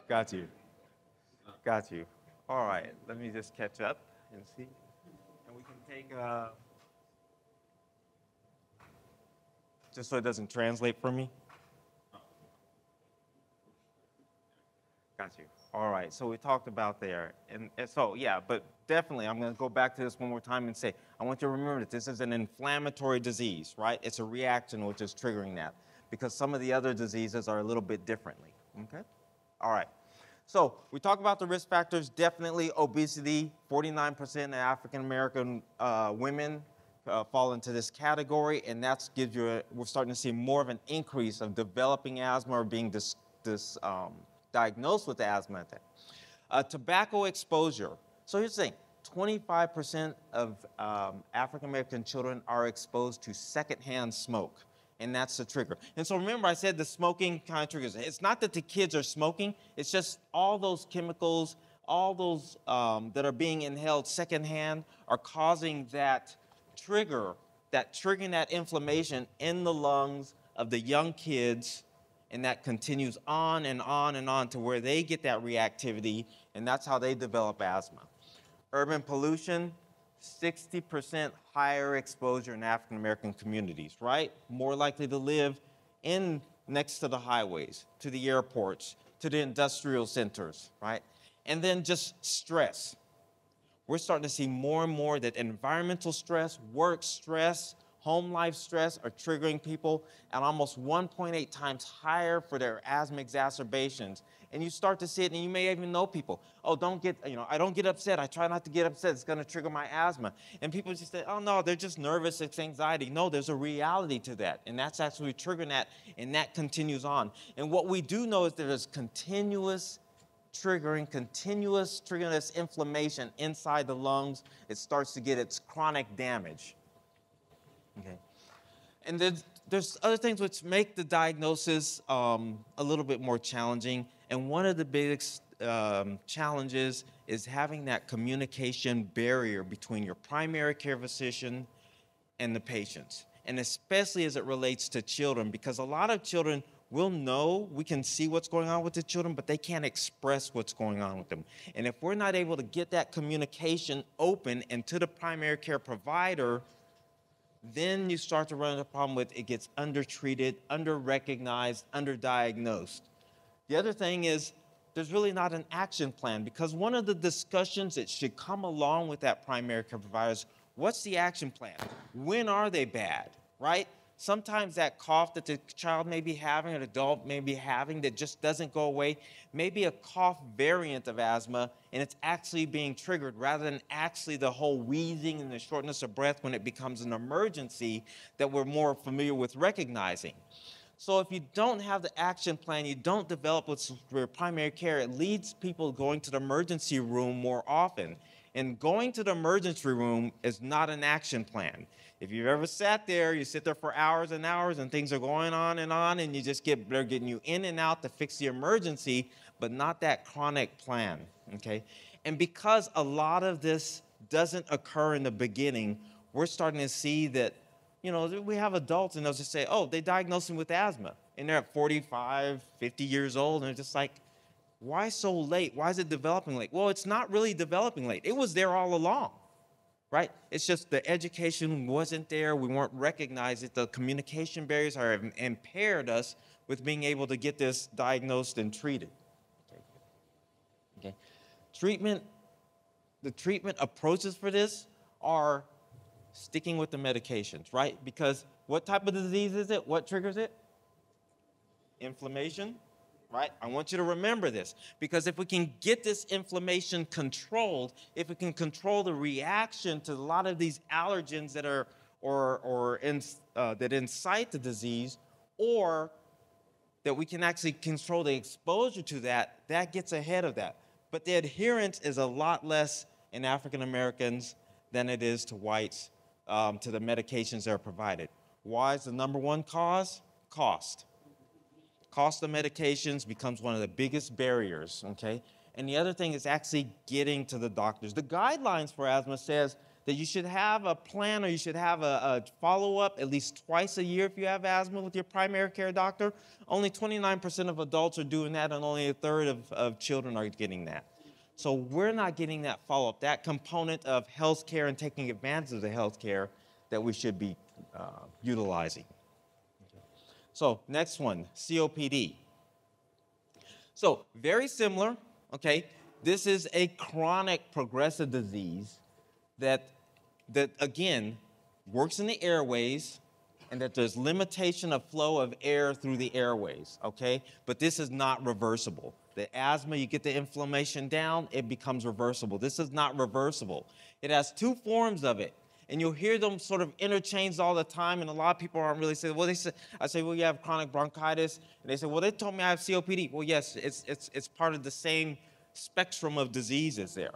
Got you. Got you. All right, let me just catch up and see. And we can take, just so it doesn't translate for me. Got you. All right, so we talked about there. And so, yeah, but definitely I'm going to go back to this one more time and say, I want you to remember that this is an inflammatory disease, right? It's a reaction which is triggering that, because some of the other diseases are a little bit differently, okay? All right. So we talk about the risk factors. Definitely obesity. 49% of African American women fall into this category, and that gives you we're starting to see more of an increase of developing asthma or being diagnosed with asthma. Tobacco exposure. So here's the thing. 25% of African American children are exposed to secondhand smoke, and that's the trigger. And so remember, I said the smoking kind of triggers. It's not that the kids are smoking, it's just all those chemicals, all those that are being inhaled secondhand are causing that triggering that inflammation in the lungs of the young kids, and that continues on and on and on to where they get that reactivity, and that's how they develop asthma. Urban pollution, 60% higher exposure in African American communities, right? More likely to live next to the highways, to the airports, to the industrial centers, right? And then just stress. We're starting to see more and more that environmental stress, work stress, home life stress are triggering people at almost 1.8 times higher for their asthma exacerbations. And you start to see it, and you may even know people. Oh, I don't get upset. I try not to get upset. It's going to trigger my asthma. And people just say, oh, no, they're just nervous. It's anxiety. No, there's a reality to that. And that's actually triggering that, and that continues on. And what we do know is there's continuous triggering this inflammation inside the lungs. It starts to get its chronic damage. Okay. And there's other things which make the diagnosis a little bit more challenging. And one of the biggest challenges is having that communication barrier between your primary care physician and the patients. And especially as it relates to children, because a lot of children will know, we can see what's going on with the children, but they can't express what's going on with them. And if we're not able to get that communication open and to the primary care provider, then you start to run into a problem with it gets undertreated, under-recognized, underdiagnosed. The other thing is there's really not an action plan, because one of the discussions that should come along with that primary care provider is, what's the action plan? When are they bad, right? Sometimes that cough that the child may be having, or the adult may be having, that just doesn't go away, may be a cough variant of asthma, and it's actually being triggered rather than actually the whole wheezing and the shortness of breath when it becomes an emergency that we're more familiar with recognizing. So if you don't have the action plan, you don't develop with your primary care, it leads people going to the emergency room more often. And going to the emergency room is not an action plan. If you've ever sat there, you sit there for hours and hours and things are going on, and you just they're getting you in and out to fix the emergency, but not that chronic plan, okay? And because a lot of this doesn't occur in the beginning, we're starting to see that, we have adults and they'll just say, oh, they diagnosed them with asthma. And they're at 45, 50 years old, and they're just like, why so late? Why is it developing late? Well, it's not really developing late. It was there all along, right? It's just the education wasn't there. We weren't recognized it. The communication barriers have impaired us with being able to get this diagnosed and treated. Okay. The treatment approaches for this are sticking with the medications, right? Because what type of disease is it? What triggers it? Inflammation, right? I want you to remember this, because if we can get this inflammation controlled, if we can control the reaction to a lot of these allergens that are that incite the disease, or that we can actually control the exposure to that, that gets ahead of that. But the adherence is a lot less in African Americans than it is to whites to the medications that are provided. Why is the number one cause? Cost. Cost of medications becomes one of the biggest barriers, okay? And the other thing is actually getting to the doctors. The guidelines for asthma says that you should have a plan, or you should have a follow-up at least twice a year if you have asthma with your primary care doctor. Only 29% of adults are doing that, and only a third of children are getting that. So we're not getting that follow-up, that component of health care and taking advantage of the health care that we should be utilizing. So next one, COPD. So very similar, okay? This is a chronic progressive disease that again, works in the airways and that there's limitation of flow of air through the airways, okay? But this is not reversible. The asthma, you get the inflammation down, it becomes reversible. This is not reversible. It has two forms of it, and you'll hear them sort of interchanged all the time, and a lot of people aren't really saying, well, I say, well, you have chronic bronchitis, and they say, well, they told me I have COPD. Well, yes, it's part of the same spectrum of diseases there.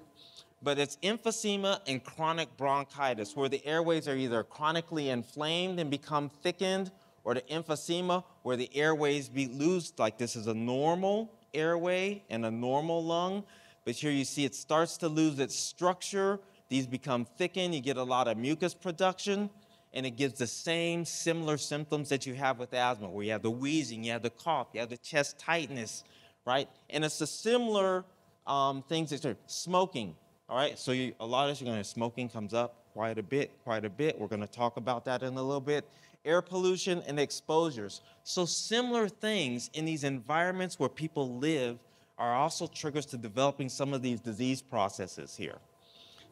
But it's emphysema and chronic bronchitis, where the airways are either chronically inflamed and become thickened, or the emphysema, where the airways lose, like this is a normal airway and a normal lung. But here you see it starts to lose its structure. These become thickened. You get a lot of mucus production, and it gives the same similar symptoms that you have with asthma, where you have the wheezing, you have the cough, you have the chest tightness, right? And it's the similar things that are smoking. All right, so a lot of us, you're going to, smoking comes up quite a bit. We're going to talk about that in a little bit. Air pollution and exposures. So similar things in these environments where people live are also triggers to developing some of these disease processes here.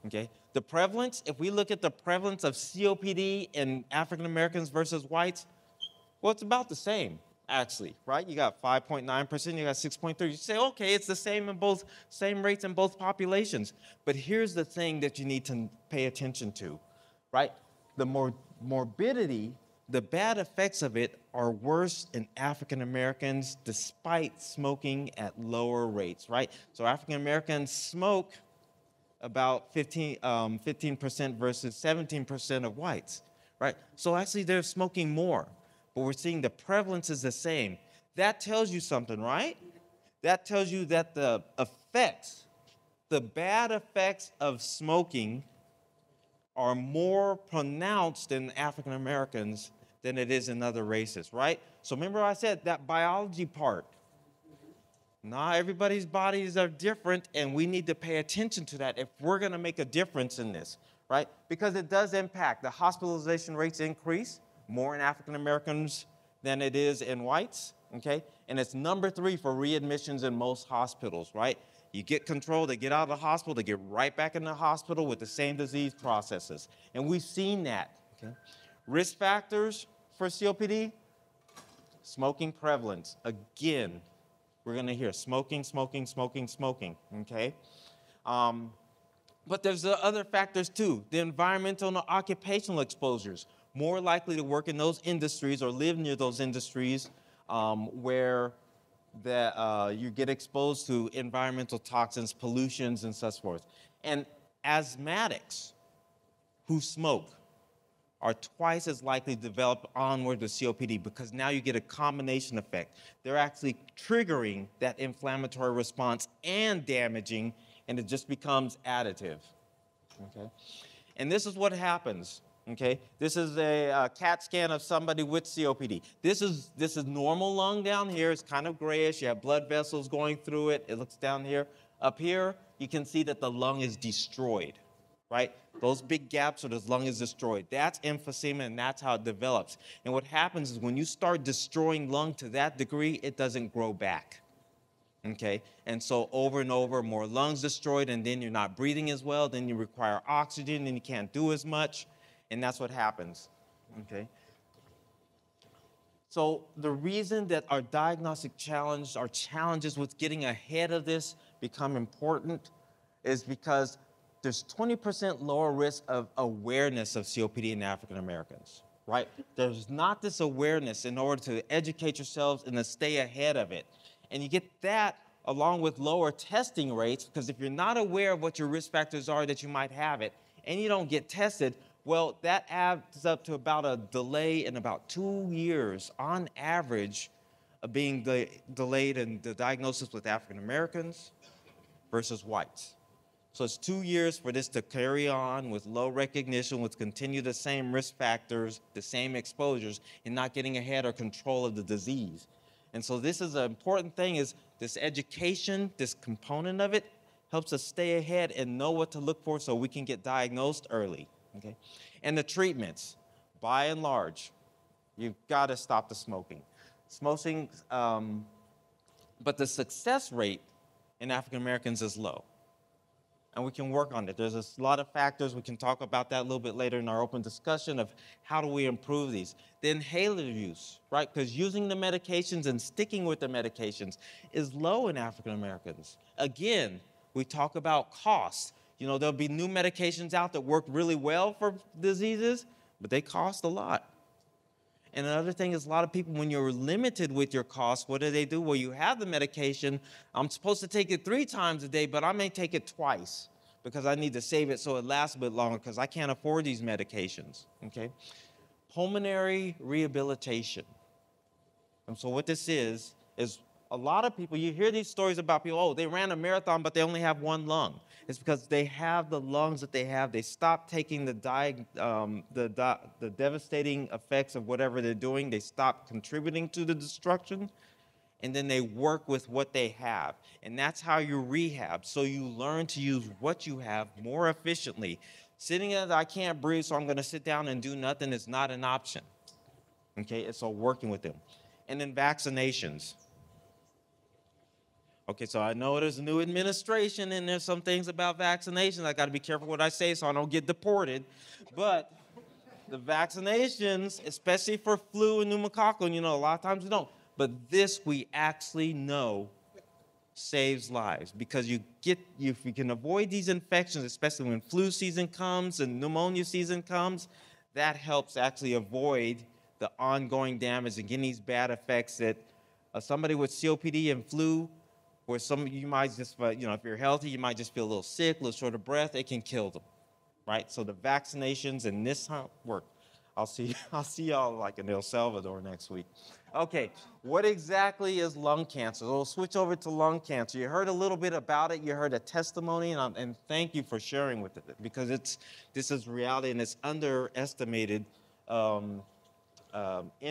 Okay, the prevalence, if we look at the prevalence of COPD in African Americans versus whites, well, it's about the same, actually, right? You got 5.9%, you got 6.3%. You say, okay, it's the same same rates in both populations. But here's the thing that you need to pay attention to, right? The morbidity, the bad effects of it are worse in African Americans despite smoking at lower rates, right? So African Americans smoke about 15% versus 17% of whites, right? So actually they're smoking more. But we're seeing the prevalence is the same. That tells you something, right? That tells you that the effects, the bad effects of smoking are more pronounced in African Americans than it is in other races, right? So remember I said that biology part. Not everybody's bodies are different, and we need to pay attention to that if we're gonna make a difference in this, right? Because it does impact. The hospitalization rates increase more in African Americans than it is in whites, okay? And it's number 3 for readmissions in most hospitals, right? You get control, they get out of the hospital, they get right back in the hospital with the same disease processes. And we've seen that, okay? Risk factors for COPD, smoking prevalence. Again, we're gonna hear smoking, okay? But there's other factors too. The environmental and occupational exposures. More likely to work in those industries or live near those industries where you get exposed to environmental toxins, pollutions, and such forth. And asthmatics who smoke are twice as likely to develop onward with COPD because now you get a combination effect. They're actually triggering that inflammatory response and damaging, and it just becomes additive, okay? And this is what happens, okay? This is a CAT scan of somebody with COPD. This is normal lung down here. It's kind of grayish. You have blood vessels going through it. It looks down here. Up here, you can see that the lung is destroyed, right? Those big gaps where the lung is destroyed. That's emphysema, and that's how it develops. And what happens is when you start destroying lung to that degree, it doesn't grow back. Okay, and so over and over, more lungs destroyed, and then you're not breathing as well, then you require oxygen, and you can't do as much, and that's what happens, okay? So the reason that our diagnostic challenge, our challenges with getting ahead of this become important is because there's 20% lower risk of awareness of COPD in African Americans, right? There's not this awareness in order to educate yourselves and to stay ahead of it. And you get that along with lower testing rates, because if you're not aware of what your risk factors are that you might have it, and you don't get tested, well, that adds up to about a delay in about 2 years on average of being delayed in the diagnosis with African Americans versus whites. So it's 2 years for this to carry on with low recognition, with continue the same risk factors, the same exposures, and not getting ahead or control of the disease. And so this is an important thing, is this education, this component of it, helps us stay ahead and know what to look for so we can get diagnosed early, okay? And the treatments, by and large, you've got to stop the smoking. Smoking, but the success rate in African Americans is low. and we can work on it. There's a lot of factors. We can talk about that a little bit later in our open discussion of how do we improve these. The inhaler use, right? Because using the medications and sticking with the medications is low in African Americans. Again, we talk about costs. You know, there'll be new medications out that work really well for diseases, but they cost a lot. And another thing is a lot of people, when you're limited with your costs, what do? Well, you have the medication. I'm supposed to take it 3 times a day, but I may take it twice because I need to save it so it lasts a bit longer because I can't afford these medications, okay? Pulmonary rehabilitation. And so what this is a lot of people, you hear these stories about people, oh, they ran a marathon, but they only have 1 lung. It's because they have the lungs that they have. They stop taking the devastating effects of whatever they're doing. They stop contributing to the destruction, and then they work with what they have. And that's how you rehab. So you learn to use what you have more efficiently. Sitting as I can't breathe, so I'm going to sit down and do nothing is not an option. Okay, it's all working with them. And then vaccinations. Okay, so I know there's a new administration and there's some things about vaccinations. I got to be careful what I say so I don't get deported. But the vaccinations, especially for flu and pneumococcal, you know, a lot of times we don't. But this we actually know saves lives because if you can avoid these infections, especially when flu season comes and pneumonia season comes, that helps actually avoid the ongoing damage and getting these bad effects that somebody with COPD and flu, where you might just, you know, if you're healthy, you might just feel a little sick, a little short of breath, it can kill them, right? So the vaccinations and this work. I'll see y'all like in El Salvador next week. Okay, what exactly is lung cancer? We'll switch over to lung cancer. You heard a little bit about it. You heard a testimony, and thank you for sharing with it because this is reality and it's underestimated in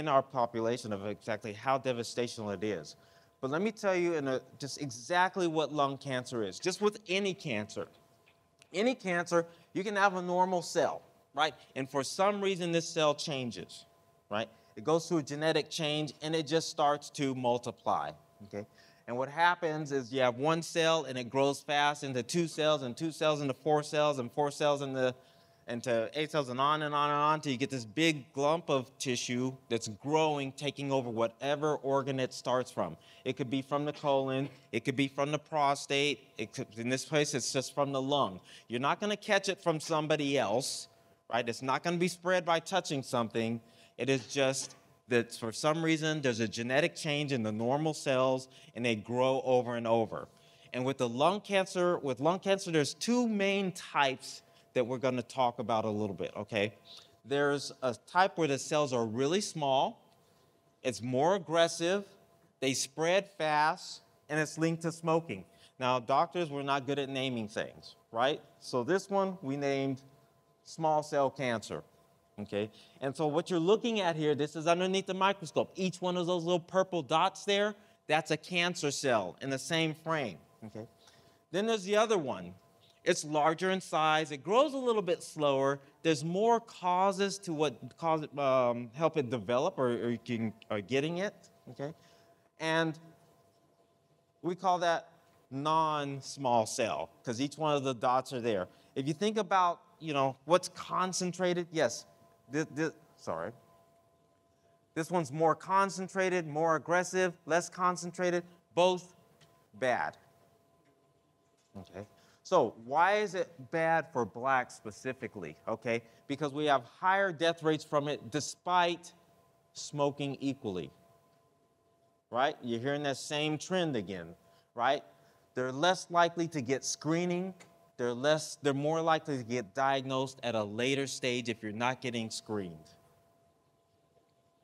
our population of exactly how devastating it is. But let me tell you just exactly what lung cancer is. Just with any cancer, you can have a normal cell, right? And for some reason, this cell changes, right? It goes through a genetic change, and it just starts to multiply, okay? And what happens is you have 1 cell, and it grows fast into 2 cells, and 2 cells into 4 cells, and 4 cells into 8 cells, and on and on and on, until you get this big lump of tissue that's growing, taking over whatever organ it starts from. It could be from the colon, it could be from the prostate, in this case, it's just from the lung. You're not gonna catch it from somebody else, right? It's not gonna be spread by touching something. It is just that for some reason, there's a genetic change in the normal cells, and they grow over and over. And with lung cancer, there's 2 main types that we're going to talk about a little bit, okay? There's a type where the cells are really small, it's more aggressive, they spread fast, and it's linked to smoking. Now, doctors, we're not good at naming things, right? So this one we named small cell cancer, okay? And so what you're looking at here, this is underneath the microscope. Each one of those little purple dots there, that's a cancer cell in the same frame, okay? Then there's the other one. It's larger in size. It grows a little bit slower. There's more causes to help it develop or getting it, okay? And we call that non-small cell because each one of the dots are there. If you think about, you know, what's concentrated, yes, this one's more concentrated, more aggressive, less concentrated, both bad, okay? So why is it bad for blacks specifically, okay? Because we have higher death rates from it despite smoking equally, right? You're hearing that same trend again, right? They're less likely to get screening. They're more likely to get diagnosed at a later stage if you're not getting screened,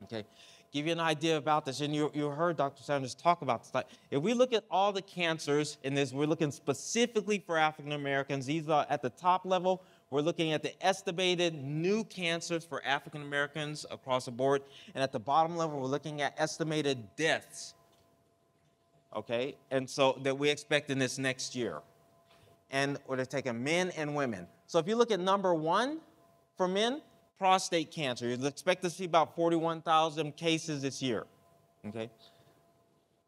okay? Give you an idea about this, and you heard Dr. Sanders talk about this. If we look at all the cancers in this, we're looking specifically for African Americans. These are at the top level. We're looking at the estimated new cancers for African Americans across the board. And at the bottom level, we're looking at estimated deaths, okay? And so that we expect in this next year. And we're taking men and women. So if you look at number 1 for men, prostate cancer. You'd expect to see about 41,000 cases this year, okay?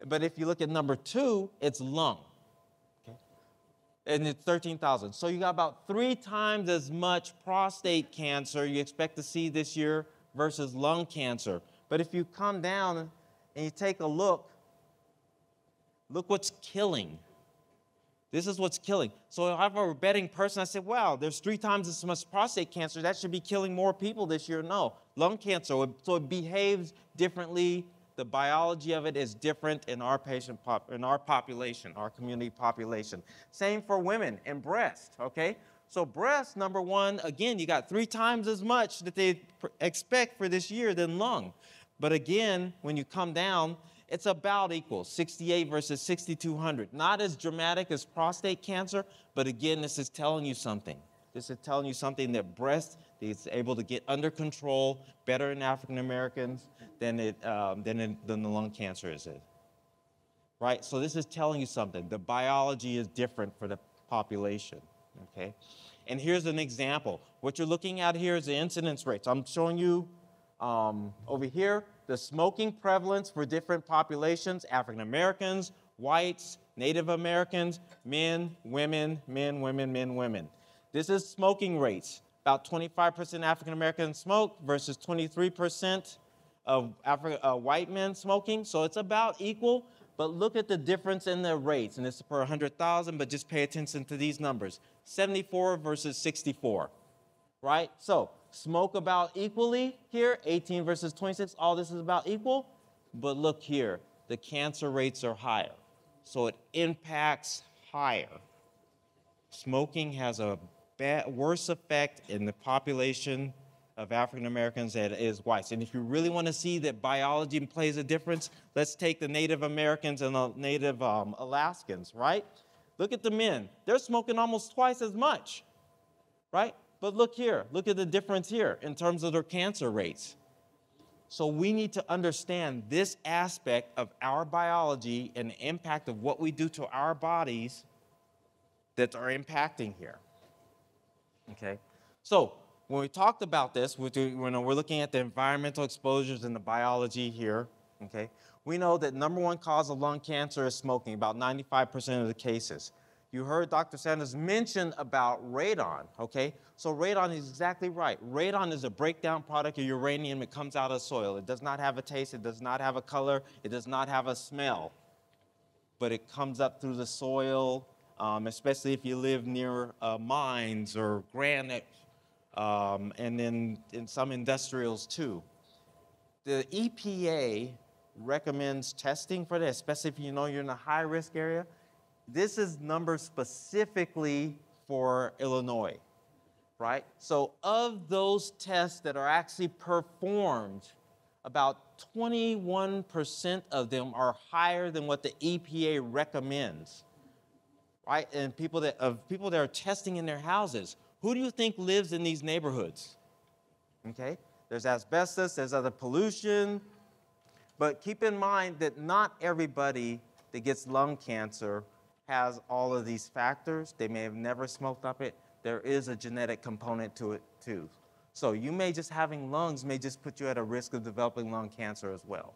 But if you look at number 2, it's lung, okay? and it's 13,000. So you got about 3 times as much prostate cancer you expect to see this year versus lung cancer. But if you come down and you take a look what's killing. This is what's killing. So if I were a betting person, I said, wow, there's 3 times as much prostate cancer. That should be killing more people this year. No, lung cancer. So it behaves differently. The biology of it is different in our population, our community population. Same for women and breast, okay? So breast, number one, again, you got 3 times as much that they expect for this year than lung. But again, when you come down, it's about equal, 68 versus 6,200. Not as dramatic as prostate cancer, but again, this is telling you something. This is telling you something that breast is able to get under control better in African Americans than the lung cancer is. Right? So this is telling you something. The biology is different for the population. Okay? And here's an example. What you're looking at here is the incidence rates. I'm showing you over here the smoking prevalence for different populations: African Americans, whites, Native Americans, men, women, men, women, men, women. This is smoking rates. About 25% African Americans smoke versus 23% of white men smoking. So it's about equal, but look at the difference in the rates. And it's per 100,000, but just pay attention to these numbers. 74 versus 64, right? So smoke about equally here, 18 versus 26. All this is about equal. But look here, the cancer rates are higher. So it impacts higher. Smoking has a worse effect in the population of African Americans than it is whites. And if you really want to see that biology plays a difference, let's take the Native Americans and the Native Alaskans, right? Look at the men. They're smoking almost twice as much, right? But look here. Look at the difference here in terms of their cancer rates. So we need to understand this aspect of our biology and the impact of what we do to our bodies that are impacting here. Okay, so when we talked about this, we're looking at the environmental exposures and the biology here, okay, we know that number one cause of lung cancer is smoking, about 95% of the cases. You heard Dr. Sanders mention about radon, okay? So radon is exactly right. Radon is a breakdown product of uranium. It comes out of soil. It does not have a taste. It does not have a color. It does not have a smell. But it comes up through the soil, especially if you live near mines or granite, and then in some industrials too. The EPA recommends testing for that, especially if you know you're in a high-risk area. This is numbers specifically for Illinois, right? So of those tests that are actually performed, about 21% of them are higher than what the EPA recommends. Right? And people that are testing in their houses. Who do you think lives in these neighborhoods? Okay? There's asbestos, there's other pollution. But keep in mind that not everybody that gets lung cancer has all of these factors. They may have never smoked up it. There is a genetic component to it too. So you may just having lungs may just put you at a risk of developing lung cancer as well.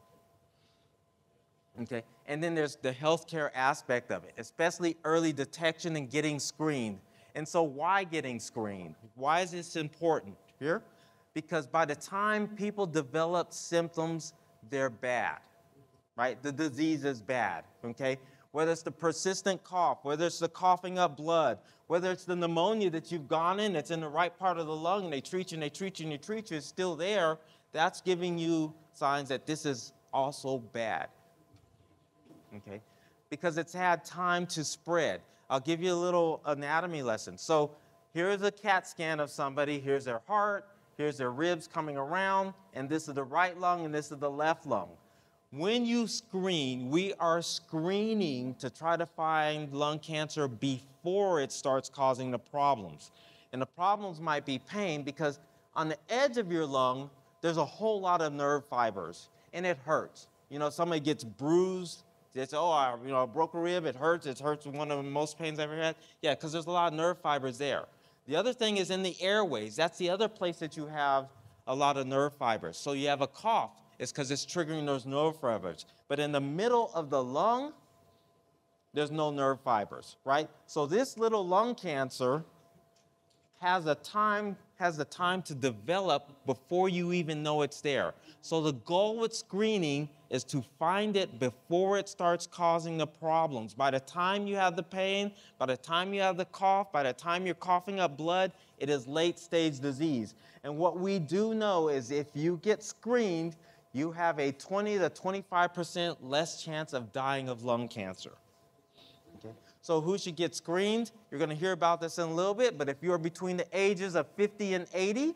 Okay, and then there's the healthcare aspect of it, especially early detection and getting screened. And so why getting screened? Why is this important here? Because by the time people develop symptoms, they're bad, right? The disease is bad, okay? Whether it's the persistent cough, whether it's the coughing up blood, whether it's the pneumonia that you've gone in, that's in the right part of the lung, and they treat you and they treat you and they treat you, it's still there, that's giving you signs that this is also bad. Okay, because it's had time to spread. I'll give you a little anatomy lesson. So here's a CAT scan of somebody. Here's their heart. Here's their ribs coming around. And this is the right lung, and this is the left lung. When you screen, we are screening to try to find lung cancer before it starts causing the problems. And the problems might be pain because on the edge of your lung, there's a whole lot of nerve fibers, and it hurts. You know, somebody gets bruised. It's, I broke a rib, it hurts one of the most pains I've ever had. Yeah, because there's a lot of nerve fibers there. The other thing is in the airways. That's the other place that you have a lot of nerve fibers. So you have a cough, it's because it's triggering those nerve fibers. But in the middle of the lung, there's no nerve fibers, right? So this little lung cancer has the time to develop before you even know it's there. So the goal with screening is to find it before it starts causing the problems. By the time you have the pain, by the time you have the cough, by the time you're coughing up blood, it is late stage disease. And what we do know is if you get screened, you have a 20 to 25% less chance of dying of lung cancer. Okay. So who should get screened? You're going to hear about this in a little bit, but if you're between the ages of 50 and 80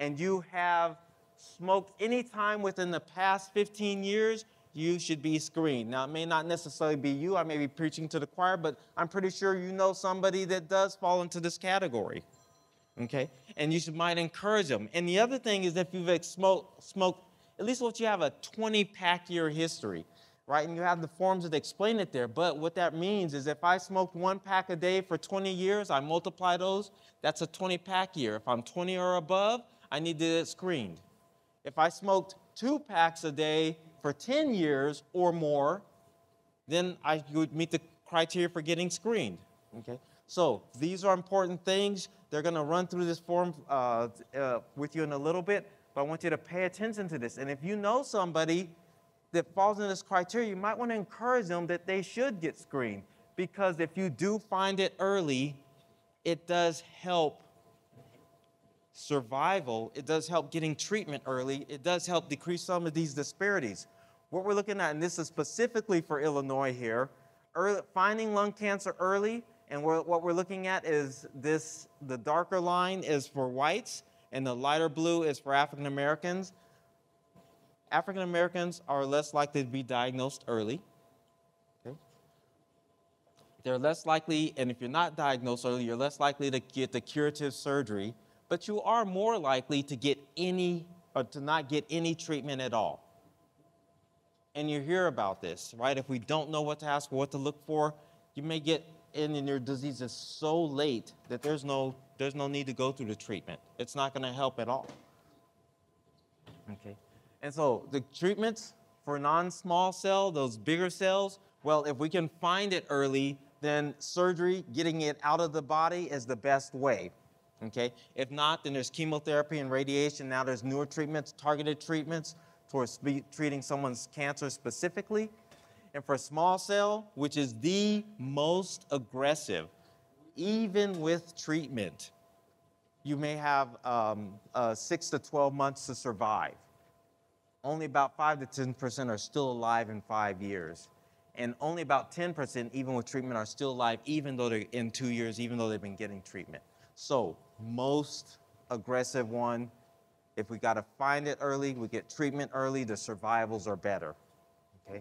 and you have smoked any time within the past 15 years, you should be screened. Now, it may not necessarily be you. I may be preaching to the choir, but I'm pretty sure you know somebody that does fall into this category. Okay? And you might encourage them. And the other thing is if you've smoked, at least what you have a 20-pack year history, right? And you have the forms that explain it there. But what that means is if I smoked 1 pack a day for 20 years, I multiply those, that's a 20-pack year. If I'm 20 or above, I need to get screened. If I smoked 2 packs a day for 10 years or more, then I would meet the criteria for getting screened. Okay? So these are important things. They're going to run through this form with you in a little bit, but I want you to pay attention to this. And if you know somebody that falls in this criteria, you might want to encourage them that they should get screened, because if you do find it early, it does help survival. It does help getting treatment early. It does help decrease some of these disparities. What we're looking at, and this is specifically for Illinois here, finding lung cancer early, and what we're looking at is this, the darker line is for whites, and the lighter blue is for African Americans. African Americans are less likely to be diagnosed early. Okay? They're less likely, and if you're not diagnosed early, you're less likely to get the curative surgery, but you are more likely to get any, or to not get any treatment at all. And you hear about this, right? If we don't know what to ask for, what to look for, you may get in and your disease is so late that there's no need to go through the treatment. It's not going to help at all. Okay. And so the treatments for non-small cell, those bigger cells, well, if we can find it early, then surgery, getting it out of the body, is the best way. Okay? If not, then there's chemotherapy and radiation. Now there's newer treatments, targeted treatments towards treating someone's cancer specifically. And for small cell, which is the most aggressive, even with treatment, you may have 6 to 12 months to survive. Only about 5 to 10% are still alive in 5 years. And only about 10%, even with treatment, are still alive, even though they're in 2 years, even though they've been getting treatment. So, most aggressive one, if we got to find it early, we get treatment early, the survivals are better. Okay?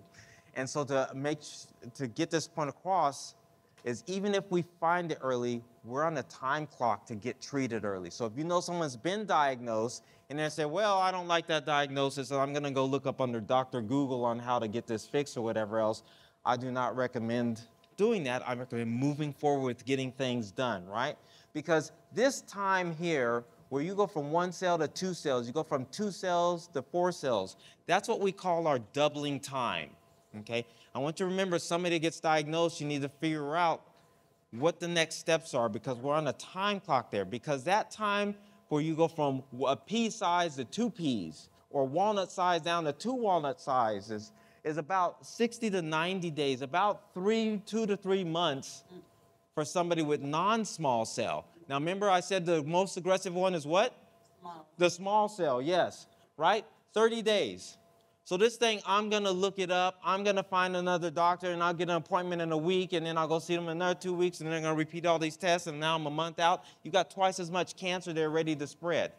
And so to get this point across is even if we find it early, we're on a time clock to get treated early. So if you know someone's been diagnosed and they say, well, I don't like that diagnosis, so I'm going to go look up under Dr. Google on how to get this fixed or whatever else, I do not recommend doing that. I recommend moving forward with getting things done, right? Because this time here, where you go from 1 cell to 2 cells, you go from 2 cells to 4 cells, that's what we call our doubling time. Okay? I want you to remember, somebody gets diagnosed, you need to figure out what the next steps are, because we're on a time clock there. Because that time where you go from a pea size to 2 peas, or walnut size down to 2 walnut sizes, is about 60 to 90 days, about 2 to 3 months for somebody with non-small cell. Now remember I said the most aggressive one is what? Small. The small cell, yes, right? 30 days. So this thing, I'm going to look it up. I'm going to find another doctor, and I'll get an appointment in a week, and then I'll go see them in another 2 weeks, and then they're going to repeat all these tests, and now I'm a month out. You've got twice as much cancer there ready to spread,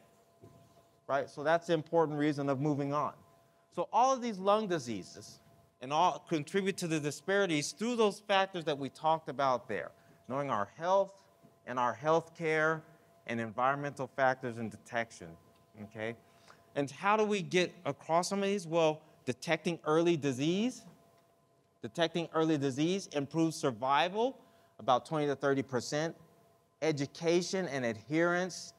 right? So that's the important reason of moving on. So all of these lung diseases and all contribute to the disparities through those factors that we talked about there, knowing our health and our health care and environmental factors and detection, okay? And how do we get across some of these? Well, detecting early disease. Detecting early disease improves survival about 20 to 30%. Education and adherence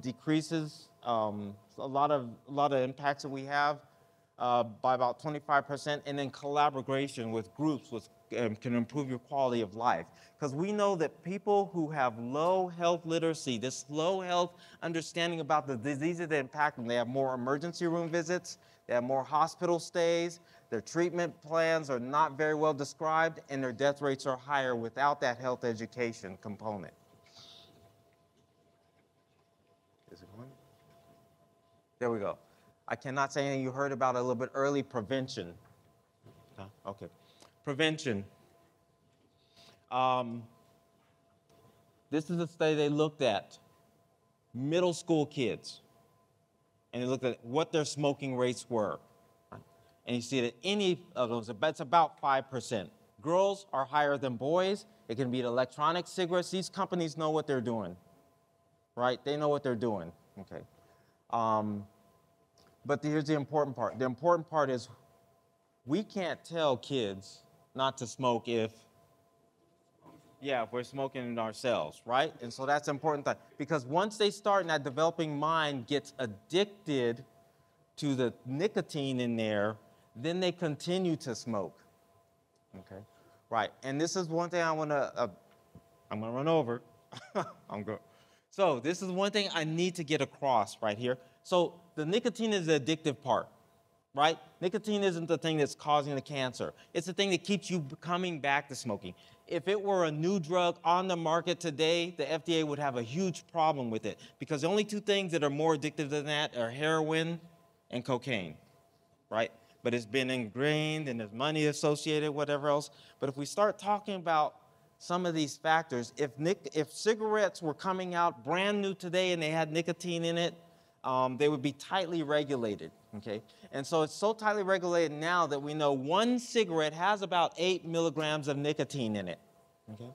decreases a lot of impacts that we have by about 25%. And then collaboration with groups, with can improve your quality of life. Because we know that people who have low health literacy, this low health understanding about the diseases that impact them, they have more emergency room visits, they have more hospital stays, their treatment plans are not very well described, and their death rates are higher without that health education component. Is it going? There we go. I cannot say anything you heard about a little bit early, prevention. Okay. Prevention. This is a study they looked at middle school kids, and they looked at what their smoking rates were. And you see that any of those, it's about 5%. Girls are higher than boys. It can be electronic cigarettes. These companies know what they're doing, right? They know what they're doing, okay? But here's the important part. The important part is we can't tell kids not to smoke if we're smoking ourselves, right? And so that's important, because once they start and that developing mind gets addicted to the nicotine in there, then they continue to smoke, okay? Right, and this is one thing I'm gonna run over. So this is one thing I need to get across right here. So the nicotine is the addictive part, right? Nicotine isn't the thing that's causing the cancer. It's the thing that keeps you coming back to smoking. If it were a new drug on the market today, the FDA would have a huge problem with it, because the only two things that are more addictive than that are heroin and cocaine, right? But it's been ingrained and there's money associated, whatever else. But if we start talking about some of these factors, if cigarettes were coming out brand new today and they had nicotine in it, they would be tightly regulated, okay? And so it's so tightly regulated now that we know one cigarette has about 8 milligrams of nicotine in it, okay?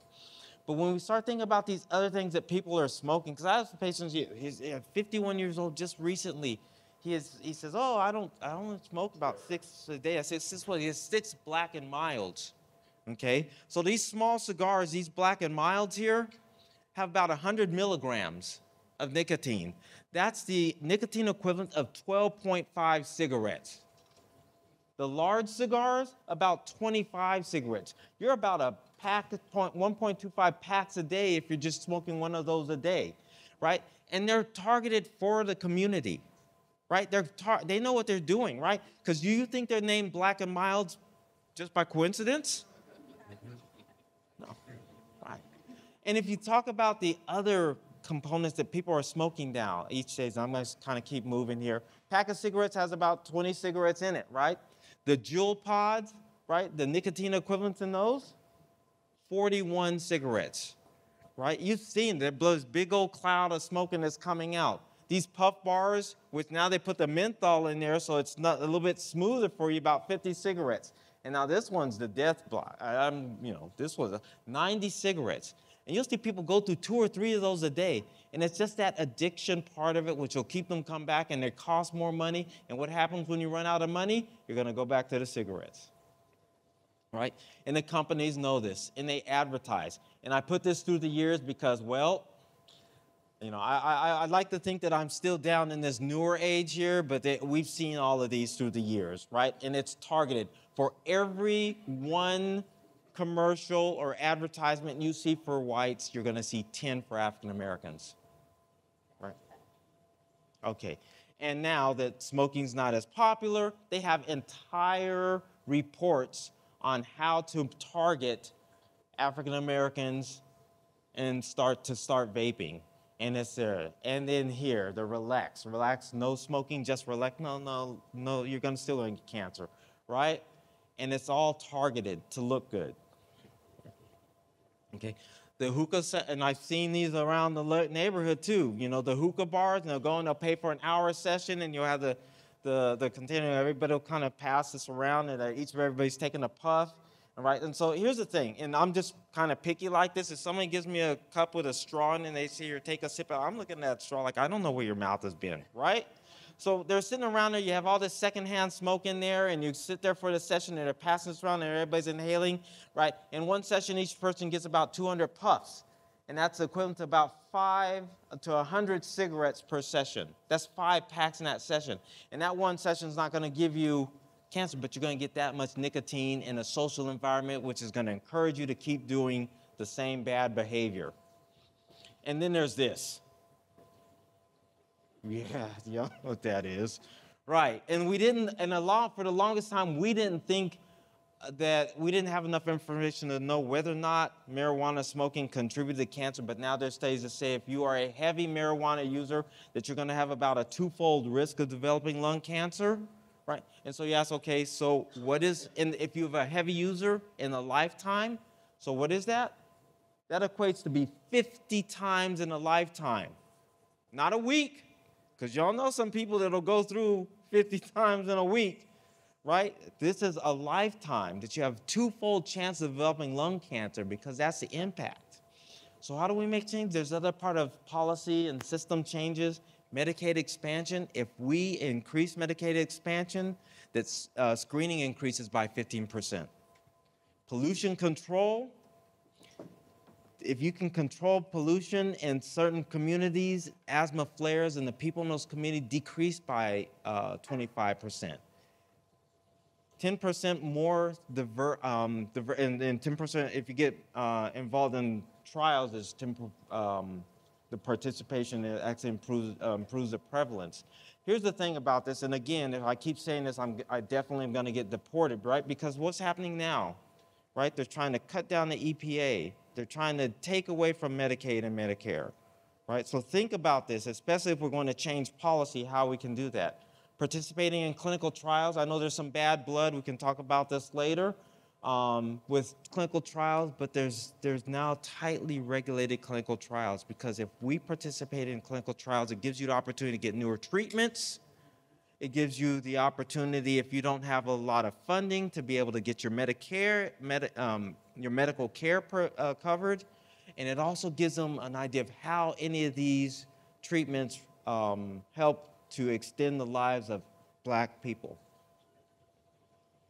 But when we start thinking about these other things that people are smoking, because I have some patients, he's 51 years old just recently. He says, oh, I don't smoke about 6 a day. I said, he has 6 Black and Milds, okay? So these small cigars, these Black and Milds here, have about 100 milligrams of nicotine. That's the nicotine equivalent of 12.5 cigarettes. The large cigars, about 25 cigarettes. You're about a pack, 1.25 packs a day if you're just smoking one of those a day, right? And they're targeted for the community, right? They know what they're doing, right? Because you think they're named Black and Milds just by coincidence? No, right. And if you talk about the other components that people are smoking now each day, so I'm going to kind of keep moving here. Pack of cigarettes has about 20 cigarettes in it, right? The Juul pods, right? The nicotine equivalents in those, 41 cigarettes, right? You've seen that blows big old cloud of smoking that's coming out. These puff bars, which now they put the menthol in there, so it's not a little bit smoother for you, about 50 cigarettes. And now this one's the death block. This was 90 cigarettes. And you'll see people go through 2 or 3 of those a day. And it's just that addiction part of it, which will keep them come back, and they cost more money. And what happens when you run out of money? You're going to go back to the cigarettes, right? And the companies know this, and they advertise. And I put this through the years because, well, I like to think that I'm still down in this newer age here, but we've seen all of these through the years, right? And it's targeted. For every one commercial or advertisement you see for whites, you're going to see 10 for African Americans, right? Okay. And now that smoking's not as popular, they have entire reports on how to target African Americans and start vaping. And it's there. And then here, the relax, no smoking, just relax. No, you're still going to get cancer, right? And it's all targeted to look good. Okay, the hookah, and I've seen these around the neighborhood too. The hookah bars, and they'll go and they'll pay for an hour session, and you'll have the container. Everybody will kind of pass this around, and everybody's taking a puff. Right, and so here's the thing, and I'm just kind of picky like this. If somebody gives me a cup with a straw in it and they say, here, take a sip, I'm looking at that straw like, I don't know where your mouth has been, right? So they're sitting around there, you have all this secondhand smoke in there, and you sit there for the session, and they're passing this around, and everybody's inhaling, right? In one session, each person gets about 200 puffs, and that's equivalent to about 5 to 100 cigarettes per session. That's 5 packs in that session. And that one session is not going to give you cancer, but you're going to get that much nicotine in a social environment, which is going to encourage you to keep doing the same bad behavior. And then there's this. Yeah, you know what that is. Right, and for the longest time, we didn't think that we didn't have enough information to know whether or not marijuana smoking contributed to cancer, but now there's studies that say if you are a heavy marijuana user, that you're gonna have about a twofold risk of developing lung cancer, right? And so you ask, okay, so if you have a heavy user in a lifetime, so what is that? That equates to be 50 times in a lifetime, not a week, because y'all know some people that'll go through 50 times in a week. Right? This is a lifetime that you have twofold chance of developing lung cancer because that's the impact. So how do we make change? There's other part of policy and system changes, Medicaid expansion. If we increase Medicaid expansion, that's screening increases by 15%. Pollution control. If you can control pollution in certain communities, asthma flares and the people in those communities decrease by 25%. 10% more and 10% if you get involved in trials, is the participation actually improves the prevalence. Here's the thing about this, and again, if I keep saying this, I definitely am going to get deported, right? Because what's happening now, right? They're trying to cut down the EPA. They're trying to take away from Medicaid and Medicare, right? So think about this, especially if we're going to change policy, how we can do that. Participating in clinical trials. I know there's some bad blood. We can talk about this later with clinical trials, but there's now tightly regulated clinical trials because if we participate in clinical trials, it gives you the opportunity to get newer treatments. It gives you the opportunity, if you don't have a lot of funding, to be able to get your your medical care covered. And it also gives them an idea of how any of these treatments help to extend the lives of Black people.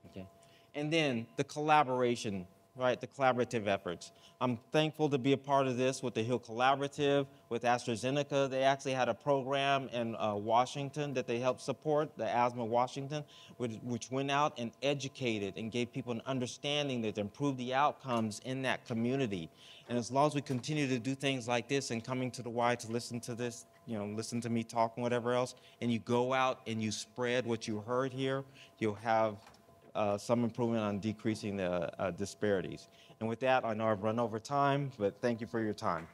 Okay. And then the collaboration, right? The collaborative efforts. I'm thankful to be a part of this with the Hill Collaborative, with AstraZeneca. They actually had a program in Washington that they helped support, the Asthma Washington, which went out and educated and gave people an understanding that improved the outcomes in that community. And as long as we continue to do things like this and coming to the Y to listen to this, listen to me talk and whatever else, and you go out and you spread what you heard here, you'll have some improvement on decreasing the disparities. And with that, I know I've run over time, but thank you for your time.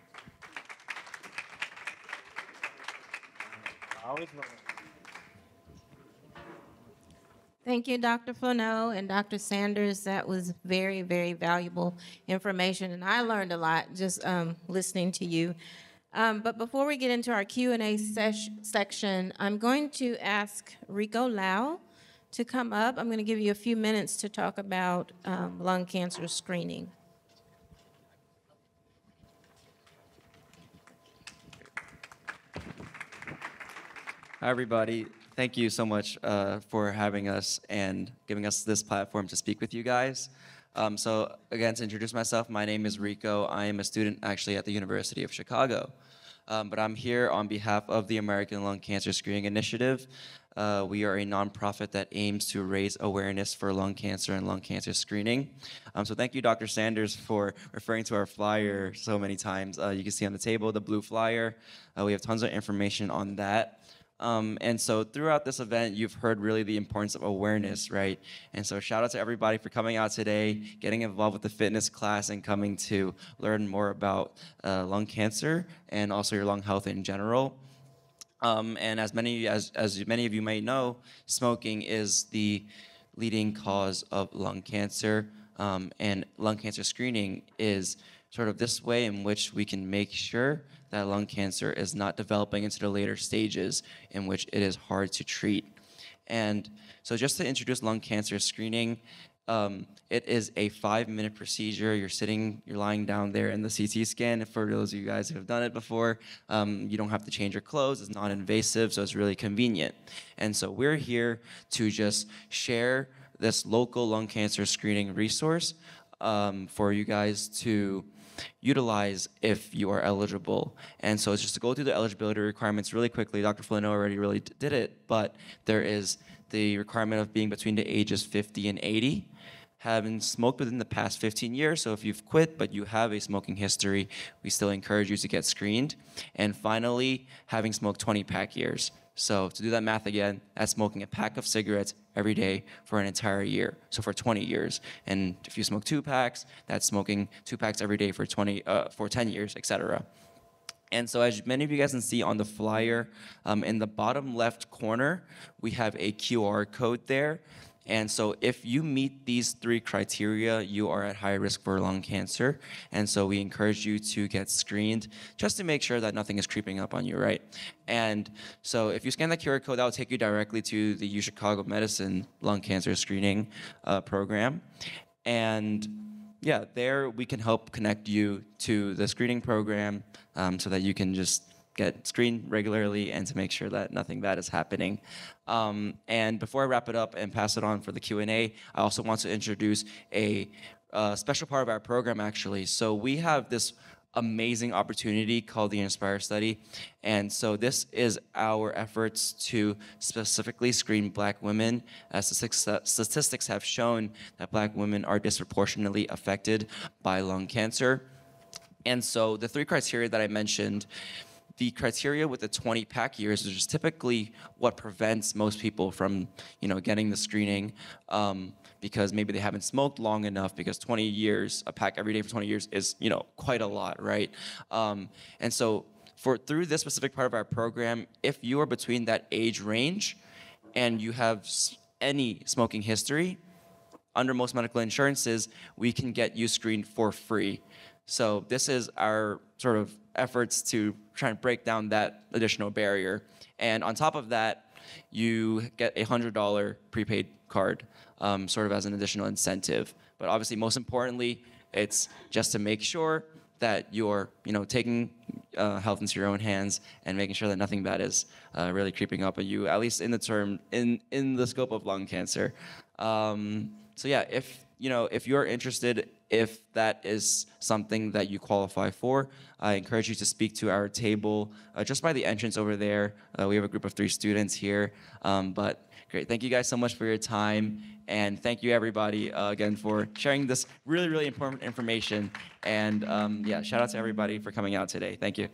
Thank you, Dr. Flano and Dr. Sanders. That was very, very valuable information, and I learned a lot just listening to you. But before we get into our Q&A section, I'm going to ask Rico Lau to come up. I'm going to give you a few minutes to talk about lung cancer screening. Hi, everybody. Thank you so much for having us and giving us this platform to speak with you guys. So again, to introduce myself, my name is Rico. I am a student actually at the University of Chicago. But I'm here on behalf of the American Lung Cancer Screening Initiative. We are a nonprofit that aims to raise awareness for lung cancer and lung cancer screening. So thank you, Dr. Sanders, for referring to our flyer so many times. You can see on the table the blue flyer. We have tons of information on that. And so throughout this event, you've heard really the importance of awareness, right? And so shout out to everybody for coming out today, getting involved with the fitness class, and coming to learn more about lung cancer and also your lung health in general. And as many of you may know, smoking is the leading cause of lung cancer, and lung cancer screening is sort of this way in which we can make sure that lung cancer is not developing into the later stages in which it is hard to treat. And so just to introduce lung cancer screening, it is a 5-minute procedure. You're lying down there in the CT scan. For those of you guys who have done it before, you don't have to change your clothes. It's non-invasive, so it's really convenient. And so we're here to just share this local lung cancer screening resource for you guys to utilize if you are eligible. And so it's just to go through the eligibility requirements really quickly. Dr. Flano already really did it, but there is the requirement of being between the ages 50 and 80, having smoked within the past 15 years. So if you've quit but you have a smoking history, we still encourage you to get screened. And finally, having smoked 20 pack years. So to do that math again, that's smoking a pack of cigarettes every day for an entire year, so for 20 years. And if you smoke 2 packs, that's smoking 2 packs every day for 10 years, etc. And so as many of you guys can see on the flyer, in the bottom left corner, we have a QR code there. And so if you meet these 3 criteria, you are at high risk for lung cancer. And so we encourage you to get screened just to make sure that nothing is creeping up on you, right? And so if you scan that QR code, that will take you directly to the U Chicago Medicine lung cancer screening program. And yeah, there we can help connect you to the screening program so that you can just get screened regularly and to make sure that nothing bad is happening. And before I wrap it up and pass it on for the Q&A, I also want to introduce a special part of our program, actually. So we have this amazing opportunity called the Inspire Study. And so this is our efforts to specifically screen Black women. As statistics have shown that Black women are disproportionately affected by lung cancer. And so the 3 criteria that I mentioned, the criteria with the 20 pack years, which is typically what prevents most people from, getting the screening, because maybe they haven't smoked long enough, because 20 years, a pack every day for 20 years is, quite a lot, right? And so through this specific part of our program, if you are between that age range and you have any smoking history, under most medical insurances, we can get you screened for free. So this is our sort of efforts to try and break down that additional barrier. And on top of that, you get a $100 prepaid card, sort of as an additional incentive. But obviously, most importantly, it's just to make sure that you're, taking health into your own hands and making sure that nothing bad is really creeping up on you, at least in the scope of lung cancer. So yeah, if you're interested, if that is something that you qualify for, I encourage you to speak to our table just by the entrance over there. We have a group of 3 students here. But great, thank you guys so much for your time. And thank you everybody again for sharing this really, really important information. And yeah, shout out to everybody for coming out today. Thank you.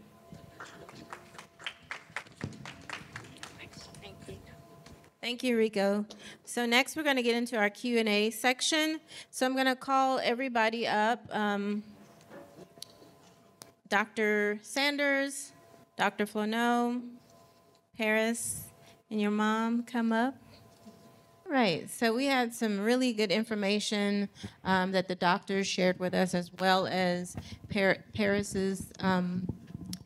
Thank you, Rico. So next we're going to get into our Q&A section. So I'm going to call everybody up. Dr. Sanders, Dr. Flano, Paris, and your mom come up. Right, so we had some really good information that the doctors shared with us, as well as Paris's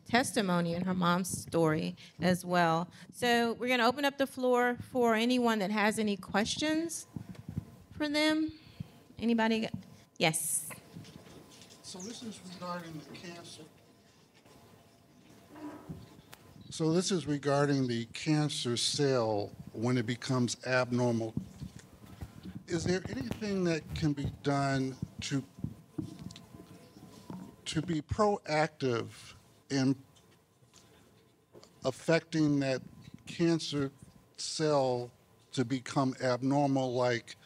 testimony and her mom's story as well. So we're going to open up the floor for anyone that has any questions for them. Anybody? Yes. So this is regarding the cancer. So this is regarding the cancer cell when it becomes abnormal. Is there anything that can be done to be proactive in affecting that cancer cell to become abnormal, like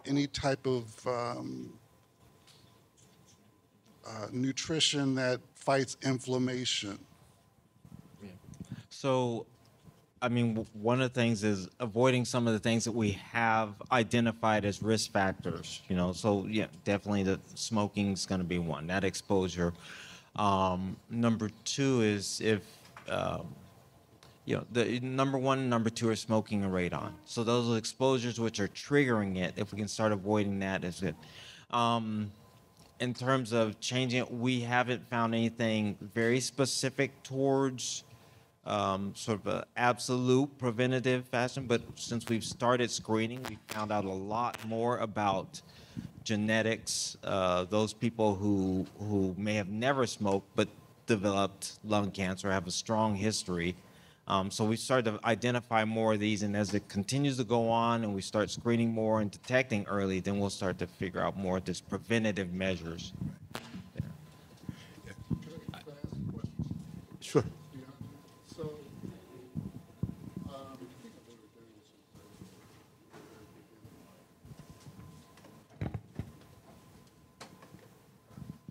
any type of nutrition that fights inflammation? So, I mean, one of the things is avoiding some of the things that we have identified as risk factors, So, yeah, definitely the smoking is going to be one, that exposure. Number 2 is if, the number 1 and number 2 are smoking and radon. So those are exposures which are triggering it. If we can start avoiding that, is good. In terms of changing it, we haven't found anything very specific towards sort of an absolute preventative fashion, but since we've started screening, we found out a lot more about genetics, those people who may have never smoked but developed lung cancer, have a strong history. So we start to identify more of these, and as it continues to go on and we start screening more and detecting early, then we'll start to figure out more of these preventative measures. Sure. So,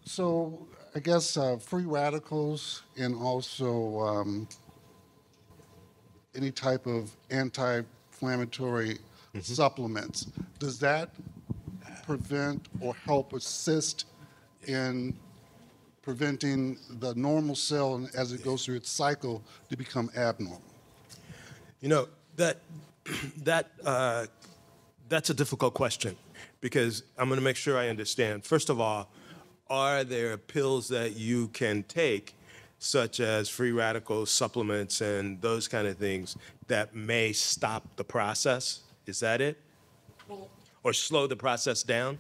so I guess free radicals and also any type of anti-inflammatory supplements, does that prevent or help assist in preventing the normal cell as it goes through its cycle to become abnormal? You know, that's a difficult question because I'm going to make sure I understand. First of all, are there pills that you can take, such as free radical supplements and those kind of things, that may stop the process? Is that it? Or slow the process down?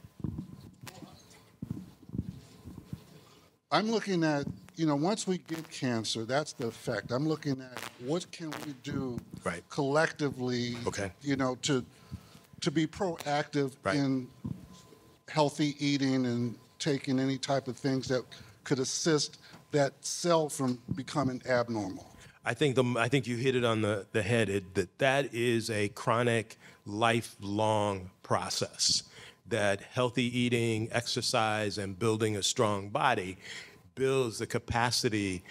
I'm looking at, once we get cancer, that's the effect. I'm looking at what can we do Right. collectively, Okay. To be proactive Right. in healthy eating and taking any type of things that could assist that cell from becoming abnormal. I think you hit it on the head. That is a chronic, lifelong process. That healthy eating, exercise, and building a strong body builds the capacity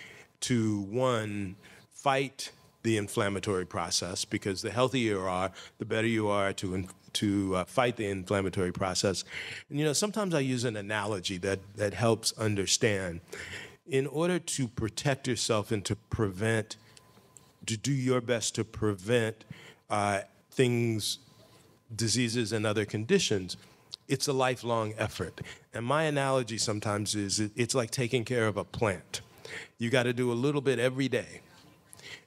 to, one, fight the inflammatory process, because the healthier you are, the better you are to fight the inflammatory process. And, sometimes I use an analogy that helps understand. In order to protect yourself and to do your best to prevent diseases and other conditions, it's a lifelong effort. And my analogy sometimes is it's like taking care of a plant. You got to do a little bit every day.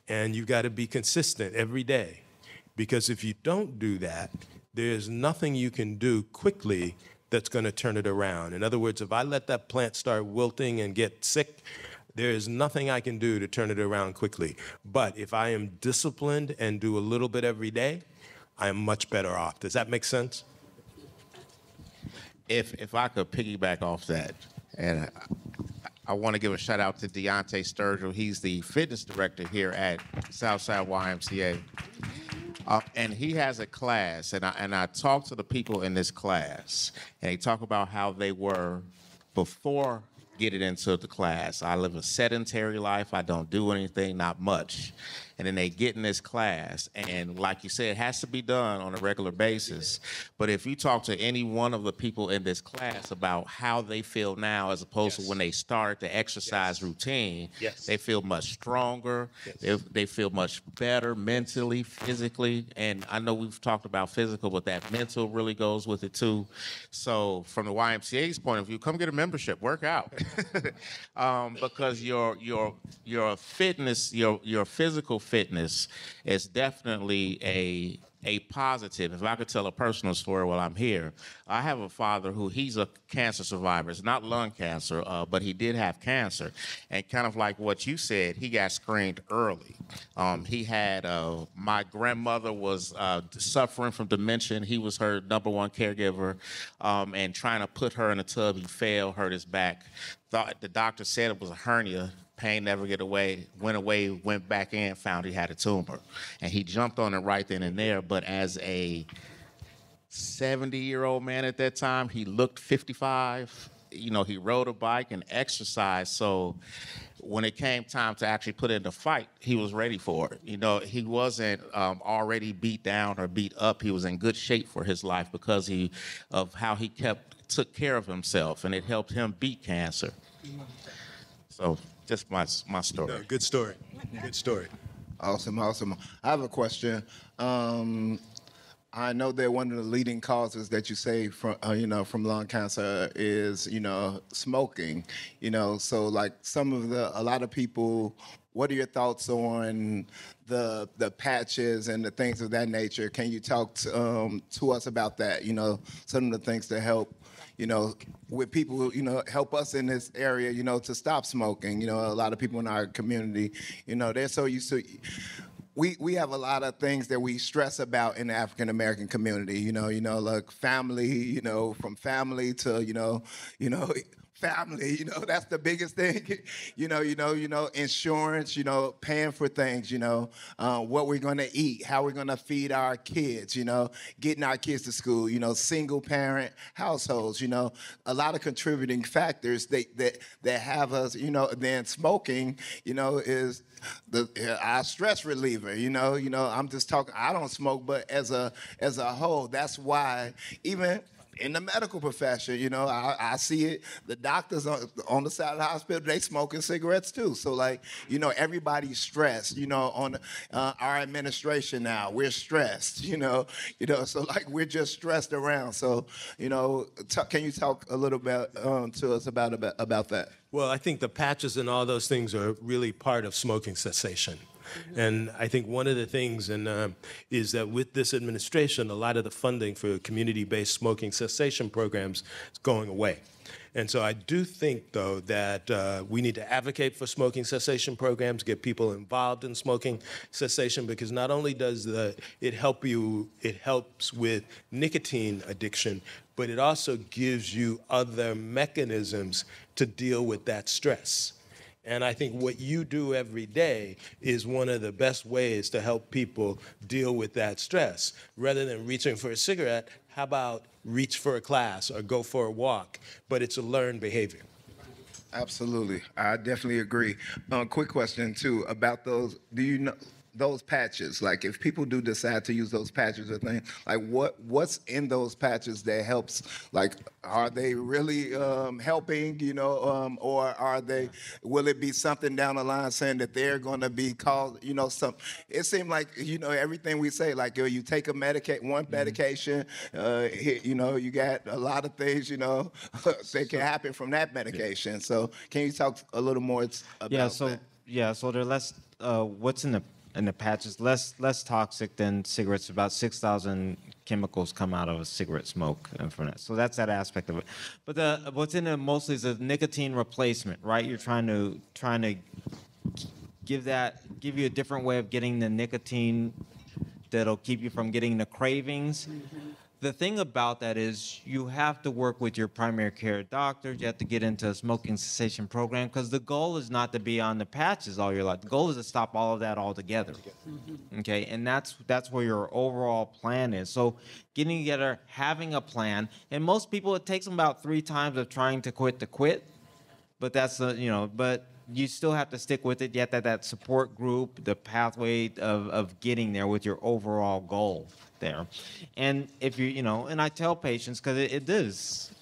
And you got to be consistent every day. Because if you don't do that, there's nothing you can do quickly that's going to turn it around. In other words, if I let that plant start wilting and get sick, there is nothing I can do to turn it around quickly. But if I am disciplined and do a little bit every day, I am much better off. Does that make sense? If I could piggyback off that, and I want to give a shout out to Deontay Sturgill. He's the fitness director here at South Side YMCA. And he has a class, and I talk to the people in this class, and they talk about how they were before getting into the class. I live a sedentary life. I don't do anything, not much. And then they get in this class, and like you said, it has to be done on a regular basis. But if you talk to any one of the people in this class about how they feel now as opposed to when they started the exercise routine, they feel much stronger. They feel much better mentally, physically. And I know we've talked about physical, but that mental really goes with it too. So from the YMCA's point of view, come get a membership, work out. Because your fitness, your physical fitness is definitely a positive. If I could tell a personal story while I'm here, I have a father he's a cancer survivor. It's not lung cancer, but he did have cancer. And kind of like what you said, he got screened early. He had, my grandmother was suffering from dementia. He was her #1 caregiver, and trying to put her in a tub, he fell, hurt his back. The doctor said it was a hernia. Pain never went away, went back in, found he had a tumor. And he jumped on it right then and there. But as a 70-year-old man at that time, he looked 55. He rode a bike and exercised. So when it came time to actually put in the fight, he was ready for it. He wasn't already beat down or beat up. He was in good shape for his life because of how he took care of himself, and it helped him beat cancer. So just my story. No, good story. Good story. Awesome. I have a question. I know that one of the leading causes that you say from from lung cancer is smoking. So like a lot of people. What are your thoughts on the patches and the things of that nature? Can you talk to us about that? Some of the things to help. With people who, help us in this area, to stop smoking. A lot of people in our community, they're so used to. We have a lot of things that we stress about in the African American community. Like family. From family to family. That's the biggest thing. Insurance. Paying for things. What we're gonna eat, how we're gonna feed our kids. Getting our kids to school. Single parent households. A lot of contributing factors that have us. Then smoking. Is our stress reliever. I'm just talking. I don't smoke, but as a whole, that's why even in the medical profession, I see it. The doctors on the side of the hospital, they smoking cigarettes too. So everybody's stressed. On our administration now, we're stressed. So we're just stressed around. So can you talk a little bit to us about that? Well, I think the patches and all those things are really part of smoking cessation. And I think one of the things is that with this administration, a lot of the funding for community-based smoking cessation programs is going away. And so I do think, though, that we need to advocate for smoking cessation programs, get people involved in smoking cessation, because not only does it helps with nicotine addiction, but it also gives you other mechanisms to deal with that stress. And I think what you do every day is one of the best ways to help people deal with that stress. Rather than reaching for a cigarette, how about reach for a class or go for a walk? But it's a learned behavior. Absolutely. I definitely agree. Quick question, too, about those. Do you know those patches? Like, if people do decide to use those patches or things, like what's in those patches that helps? Like, are they really helping, or are they, will it be something down the line saying that they're going to be called, some, it seemed like, everything we say, like, you take one medication, you got a lot of things, that can happen from that medication. So can you talk a little more about that? So they're less, what's in the patches, less toxic than cigarettes. About 6,000 chemicals come out of a cigarette smoke from that. So that's that aspect of it. But what's in it mostly is a nicotine replacement, right? You're trying to give you a different way of getting the nicotine that'll keep you from getting the cravings. The thing about that is you have to work with your primary care doctor. You have to get into a smoking cessation program, because the goal is not to be on the patches all your life. The goal is to stop all of that altogether. Okay, and that's where your overall plan is. So getting together, having a plan, and most people, it takes them about 3 times of trying to quit. But that's but you still have to stick with it. You have to have that support group, the pathway of getting there with your overall goal there. And if and I tell patients, because it is,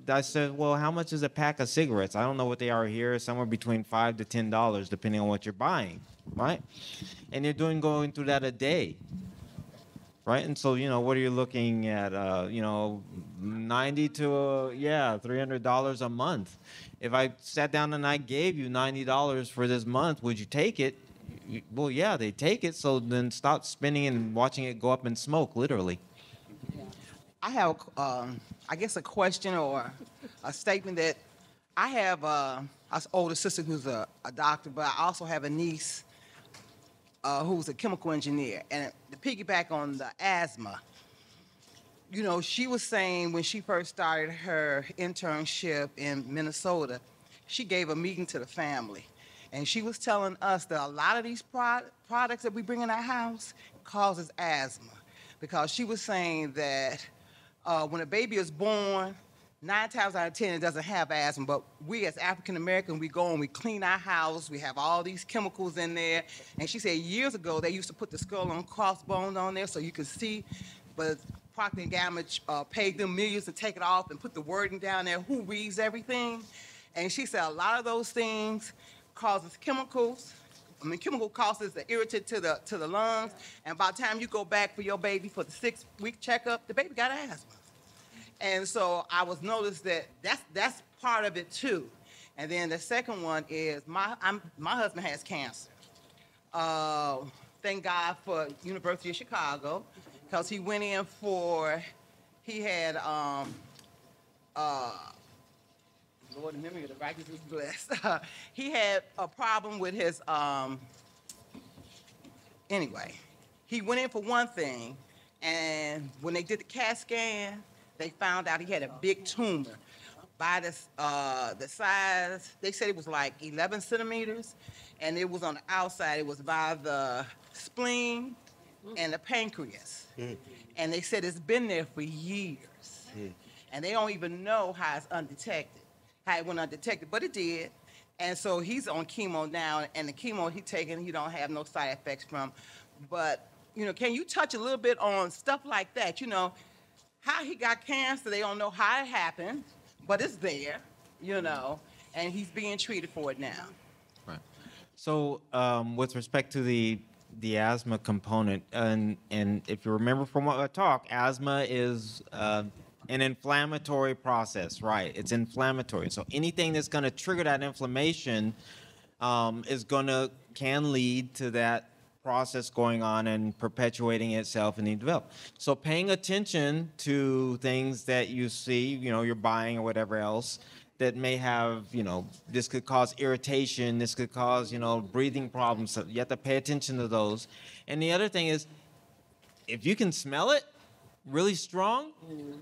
I said, well, how much is a pack of cigarettes? I don't know what they are here, somewhere between $5 to $10, depending on what you're buying, right? And you're going through that a day. Right, and so what are you looking at? $90 to $300 a month. If I sat down and I gave you $90 for this month, would you take it? Well, yeah, they take it. So then stop spending and watching it go up in smoke, literally. I have, I guess, a question or a statement that I have an older sister who's a doctor, but I also have a niece who's a chemical engineer. And to piggyback on the asthma, she was saying when she first started her internship in Minnesota, she gave a meeting to the family. And she was telling us that a lot of these products that we bring in our house causes asthma. Because she was saying that when a baby is born, 9 times out of 10, it doesn't have asthma, but we as African American, we go and we clean our house, we have all these chemicals in there. And she said years ago, they used to put the skull and crossbones on there so you could see, but Procter & Gamble paid them millions to take it off and put the wording down there, who reads everything. And she said a lot of those things causes chemicals, chemical causes the irritant to the lungs. And by the time you go back for your baby for the 6-week checkup, the baby got asthma. And so I was noticed that that's part of it too. And then the second one is my husband has cancer. Thank God for University of Chicago, because he went in he had Lord, the memory of the righteous is blessed. He had a problem with his, anyway, he went in for one thing, and when they did the CAT scan, they found out he had a big tumor. By the size, they said it was like 11 centimeters, and it was on the outside. It was by the spleen and the pancreas. And they said it's been there for years. And they don't even know how it's undetected, how it went undetected, but it did. And so he's on chemo now, and the chemo he taking, he don't have no side effects from. But, can you touch a little bit on stuff like that? How he got cancer, they don't know how it happened, but it's there, and he's being treated for it now. Right. So with respect to the asthma component, and if you remember from what I talked, asthma is an inflammatory process, right? It's inflammatory. So anything that's going to trigger that inflammation can lead to that process going on and perpetuating itself in the development. So paying attention to things that you see, you're buying or whatever else that may have, this could cause irritation, this could cause, breathing problems. So you have to pay attention to those. And the other thing is, if you can smell it really strong,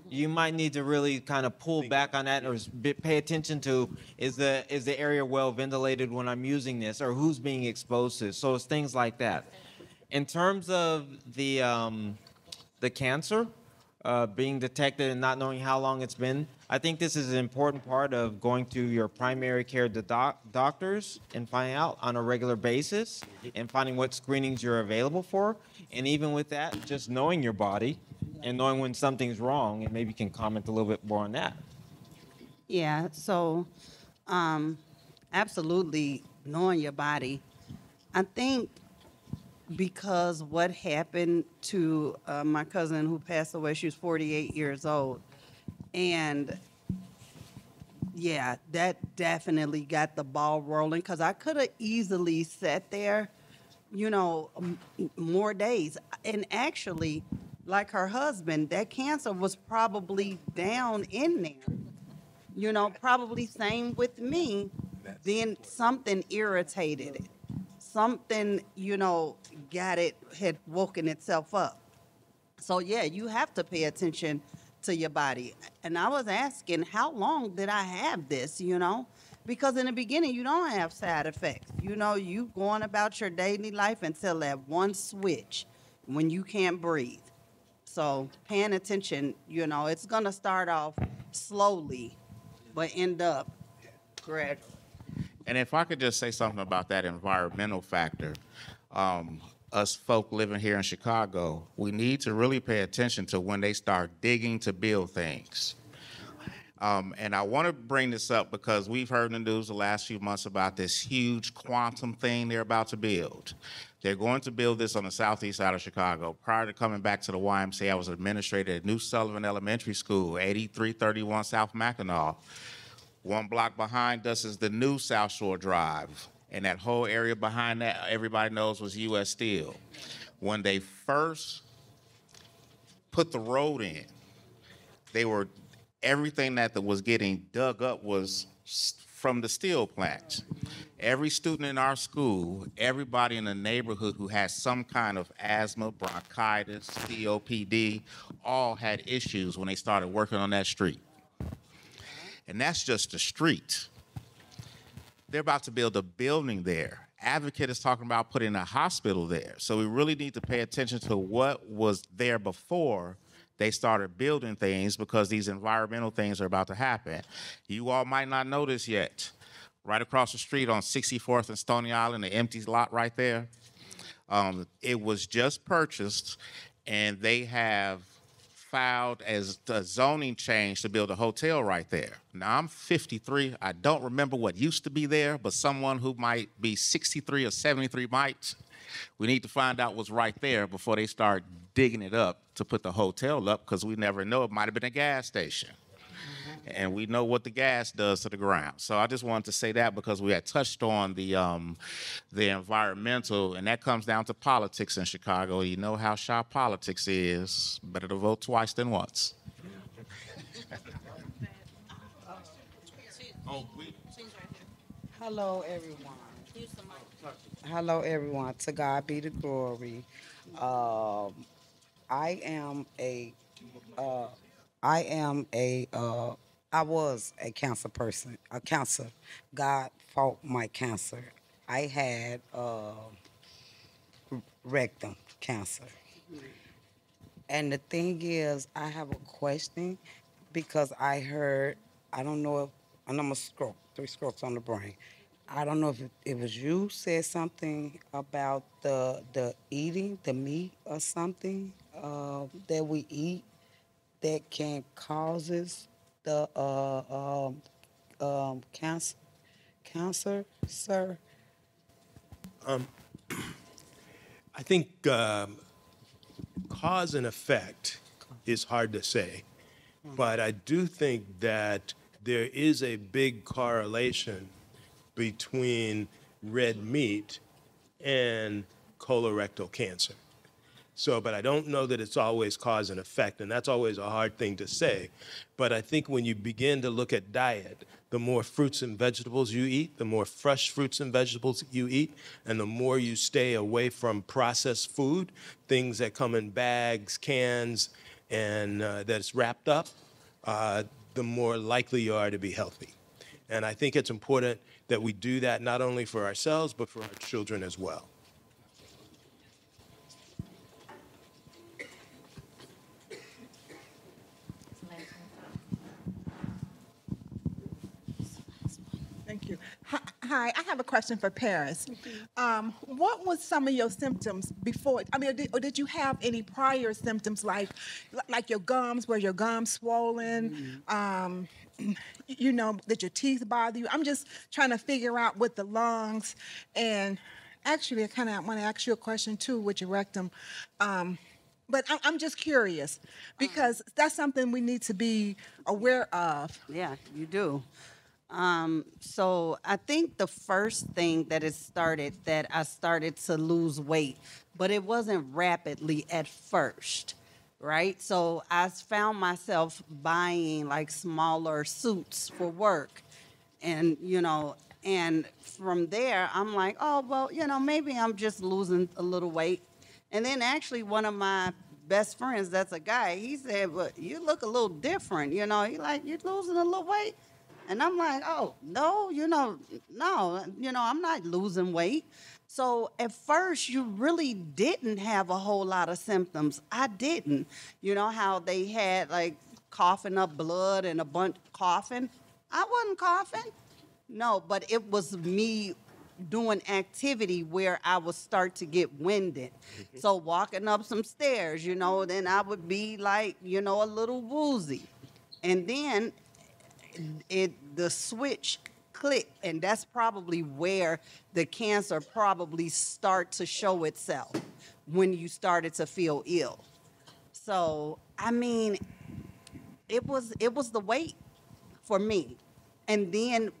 you might need to really kind of pull back on that, or pay attention to, is the area well ventilated when I'm using this, or who's being exposed to it. So it's things like that. In terms of the cancer being detected and not knowing how long it's been, I think this is an important part of going to your primary care doctors and finding out on a regular basis and finding what screenings you're available for. And even with that, just knowing your body and knowing when something's wrong, and maybe you can comment a little bit more on that. Yeah, so absolutely knowing your body. I think because what happened to my cousin who passed away, she was 48 years old. And yeah, that definitely got the ball rolling, because I could have easily sat there, more days. And actually, like her husband, that cancer was probably down in there. Probably same with me. Then something irritated it. Something, had woken itself up. So yeah, you have to pay attention to your body. And I was asking, how long did I have this, Because in the beginning, you don't have side effects. You going about your daily life until that one switch when you can't breathe. So paying attention, it's going to start off slowly, but end up gradually. And if I could just say something about that environmental factor, us folk living here in Chicago, we need to really pay attention to when they start digging to build things. And I want to bring this up because we've heard in the news the last few months about this huge quantum thing they're about to build. They're going to build this on the southeast side of Chicago. Prior to coming back to the YMCA, I was an administrator at New Sullivan Elementary School, 8331 South Mackinac. One block behind us is the new South Shore Drive. And that whole area behind that, everybody knows, was U.S. Steel. When they first put the road in, everything that was getting dug up was from the steel plants. Every student in our school, everybody in the neighborhood who had some kind of asthma, bronchitis, COPD, all had issues when they started working on that street. And that's just the street. They're about to build a building there. Advocate is talking about putting a hospital there. So we really need to pay attention to what was there before they started building things, because these environmental things are about to happen. You all might not know this yet. Right across the street on 64th and Stony Island, the empty lot right there, it was just purchased, and they have filed as a zoning change to build a hotel right there. Now, I'm 53. I don't remember what used to be there, but someone who might be 63 or 73 might. We need to find out what's right there before they start digging it up to put the hotel up, because we never know. It might have been a gas station. And we know what the gas does to the ground. So I just wanted to say that because we had touched on the environmental, and that comes down to politics in Chicago. You know how shy politics is. Better to vote twice than once. Hello, everyone. Hello, everyone. To God be the glory. I was a cancer person, a cancer. God fought my cancer. I had rectum cancer. And the thing is, I have a question because I heard, I don't know if, and I'm a stroke, 3 strokes on the brain. I don't know if it was you said something about the eating, the meat or something that we eat that can causes the cancer, sir. I think cause and effect is hard to say, but I do think that there is a big correlation between red meat and colorectal cancer. So, but I don't know that it's always cause and effect, and that's always a hard thing to say. But I think when you begin to look at diet, the more fruits and vegetables you eat, the more fresh fruits and vegetables you eat, and the more you stay away from processed food, things that come in bags, cans, and that's wrapped up, the more likely you are to be healthy. And I think it's important that we do that not only for ourselves, but for our children as well. Thank you. Hi, I have a question for Paris. What was some of your symptoms before? I mean, or did you have any prior symptoms like your gums? Were your gums swollen? You know, did your teeth bother you? I'm just trying to figure out with the lungs. And actually, I kind of want to ask you a question too with your rectum. But I'm just curious because that's something we need to be aware of. Yeah, you do. So I think the first thing that I started to lose weight, but it wasn't rapidly at first, right? So I found myself buying like smaller suits for work. And, and from there, I'm like, oh, well, maybe I'm just losing a little weight. And then actually one of my best friends, that's a guy, he said, well, you look a little different, you're losing a little weight. And I'm like, oh, no, I'm not losing weight. So at first, you really didn't have a whole lot of symptoms. I didn't. You know how they had like coughing up blood and a bunch coughing? I wasn't coughing. No, but it was me doing activity where I would start to get winded. So walking up some stairs, then I would be like, a little woozy. And then the switch clicked, and that's probably where the cancer probably start to show itself, when you started to feel ill. So, I mean, it was the weight for me. And then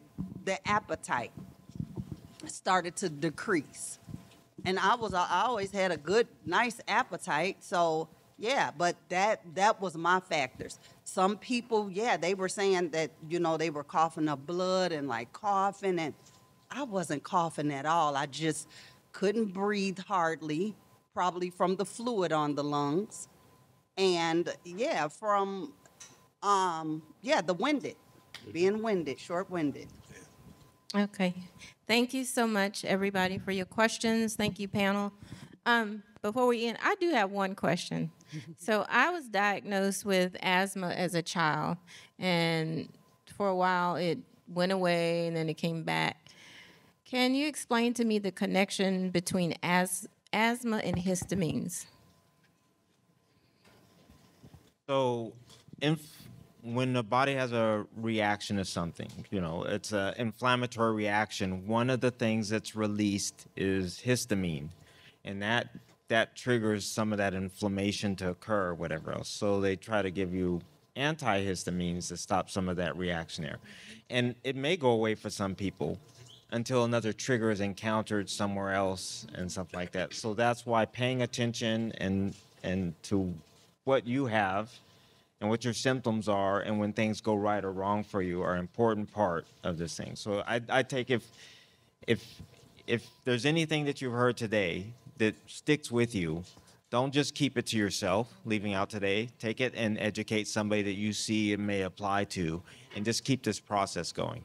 the appetite started to decrease. And I always had a good, nice appetite, so yeah, but that was my factors. Some people, they were saying that, they were coughing up blood and like coughing, and I wasn't coughing at all. I just couldn't breathe hardly, probably from the fluid on the lungs. And from, the winded, being winded, short-winded. Okay. Thank you so much, everybody, for your questions. Thank you, panel. Before we end, I do have one question. So I was diagnosed with asthma as a child, and for a while it went away and then it came back. Can you explain to me the connection between asthma and histamines? So, when the body has a reaction to something, it's an inflammatory reaction. One of the things that's released is histamine, and that triggers some of that inflammation to occur, or whatever else. So they try to give you antihistamines to stop some of that reaction there, and it may go away for some people until another trigger is encountered somewhere else and stuff like that. So that's why paying attention and to what you have and what your symptoms are and when things go right or wrong for you are an important part of this thing. So I take if there's anything that you've heard today that sticks with you, don't just keep it to yourself, leaving out today. Take it and educate somebody that you see it may apply to, and just keep this process going.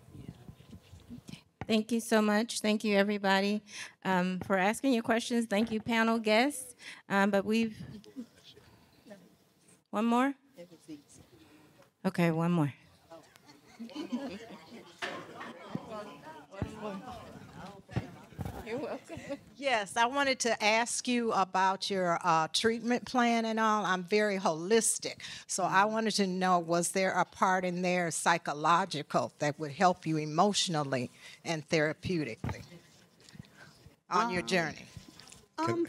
Thank you so much. Thank you, everybody, for asking your questions. Thank you, panel guests. But one more? Okay, one more. You're welcome. Yes, I wanted to ask you about your treatment plan and all. I'm very holistic. So I wanted to know, was there a part in there psychological that would help you emotionally and therapeutically on your journey?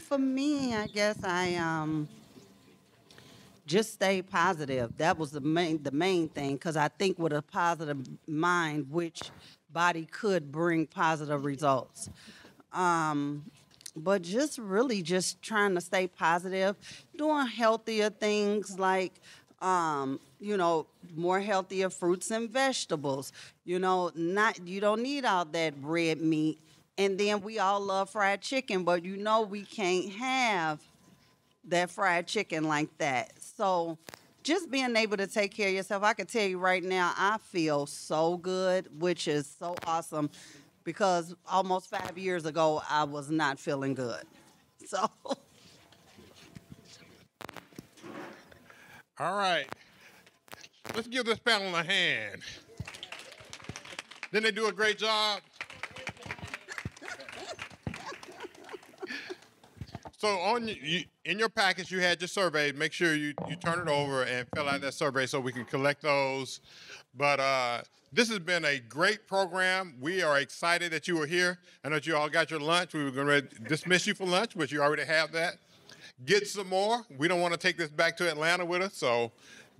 For me, I guess I just stay positive. That was the main thing, because I think with a positive mind, which body could bring positive results. But just really just trying to stay positive, doing healthier things like, more healthier fruits and vegetables. You don't need all that red meat. And then we all love fried chicken, but we can't have that fried chicken like that. So just being able to take care of yourself, I can tell you right now, I feel so good, which is so awesome, because almost 5 years ago, I was not feeling good. So. All right. Let's give this panel a hand. Didn't they do a great job? So in your package, you had your survey. Make sure you turn it over and fill out that survey so we can collect those. But this has been a great program. We are excited that you were here. I know that you all got your lunch. We were going to dismiss you for lunch, but you already have that. Get some more. We don't want to take this back to Atlanta with us, so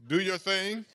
do your thing.